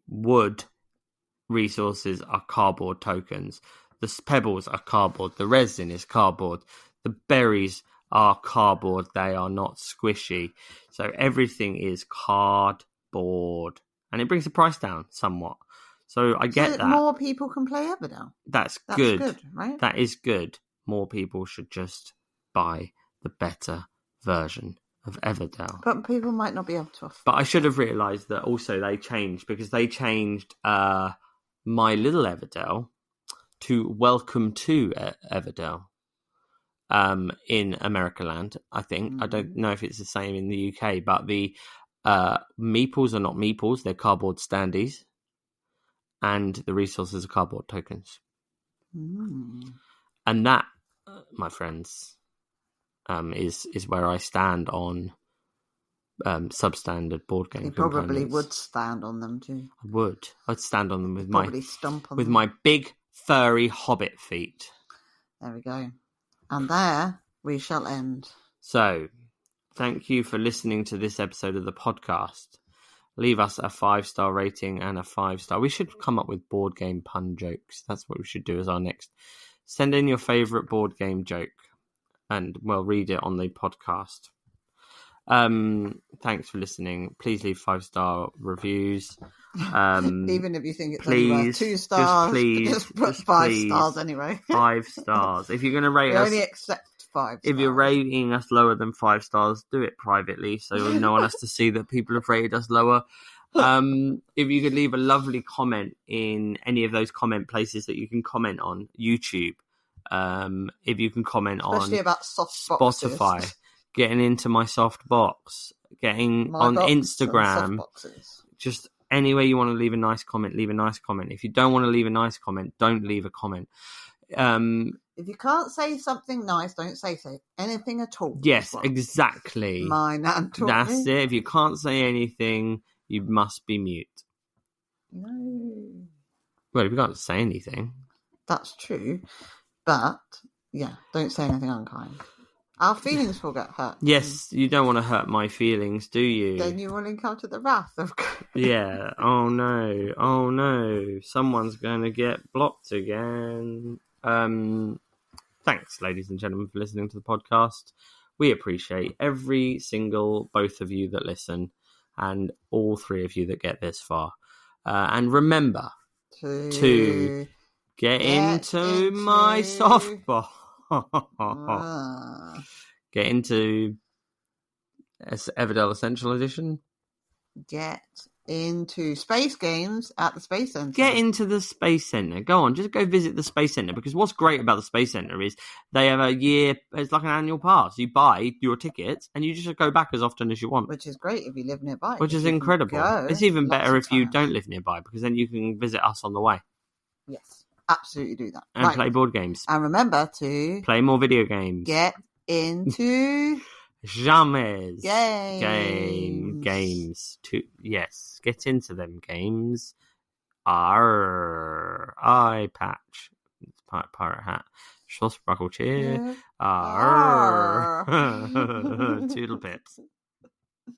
wood resources are cardboard tokens. The pebbles are cardboard. The resin is cardboard. The berries are cardboard. They are not squishy. So everything is cardboard. And it brings the price down somewhat. So I get that. More people can play Everdell. That's good. Good, right? That is good. More people should just buy the better version of Everdell. But people might not be able to afford. But I should have realised that also they changed, because they changed My Little Everdell to Welcome to Everdell in Americaland, I think. I don't know if it's the same in the UK, but the meeples are not meeples, they're cardboard standees. And the resources are cardboard tokens. And that, my friends, is where I stand on substandard board game You components. probably would stand on them too. I would. I'd stand on them with Stomp on with them. my big furry hobbit feet. There we go. And there we shall end. So, thank you for listening to this episode of the podcast. Leave us a 5-star rating and a 5-star. We should come up with board game pun jokes. That's what we should do as our next. Send in your favourite board game joke, and we'll read it on the podcast. Thanks for listening. Please leave 5-star reviews. Even if you think it's only worth 2 stars, just put 5 stars anyway. 5 stars. If you're going to rate we us, only accept 5 stars. if you're rating us lower than 5 stars, do it privately so no one has to see that people have rated us lower. If you could leave a lovely comment in any of those comment places that you can comment on, YouTube. If you can comment especially on about soft boxes. Spotify, getting into my soft box, getting My on box Instagram, and soft boxes. just anywhere you want to leave a nice comment, leave a nice comment. If you don't want to leave a nice comment, don't leave a comment. If you can't say something nice, don't say anything at all. Yes, exactly. My nan taught That's me. it. If you can't say anything, you must be mute. No. Well, if you can't say anything. That's true. But, yeah, don't say anything unkind. Our feelings will get hurt. Yes, you don't want to hurt my feelings, do you? Then you will encounter the wrath of God. Yeah. Oh no. Oh no. Someone's going to get blocked again. Thanks, ladies and gentlemen, for listening to the podcast. We appreciate every single both of you that listen and all 3 of you that get this far. And remember to get into my softball. Get into Everdell Essential Edition. Get into space games at the Space Center. Get into the Space Center. Go on, just go visit the Space Center, because what's great about the Space Center is they have a year, it's like an annual pass. You buy your tickets and you just go back as often as you want. Which is great if you live nearby. Which is incredible. It's even better if you don't live nearby, because then you can visit us on the way. Yes, absolutely do that. And play board games. And remember to play more video games. Get into Jamais. Games. Yes, get into them games. Eye patch. It's pirate hat. Swashbuckle cheer. Yeah. Arr. Toodle pips.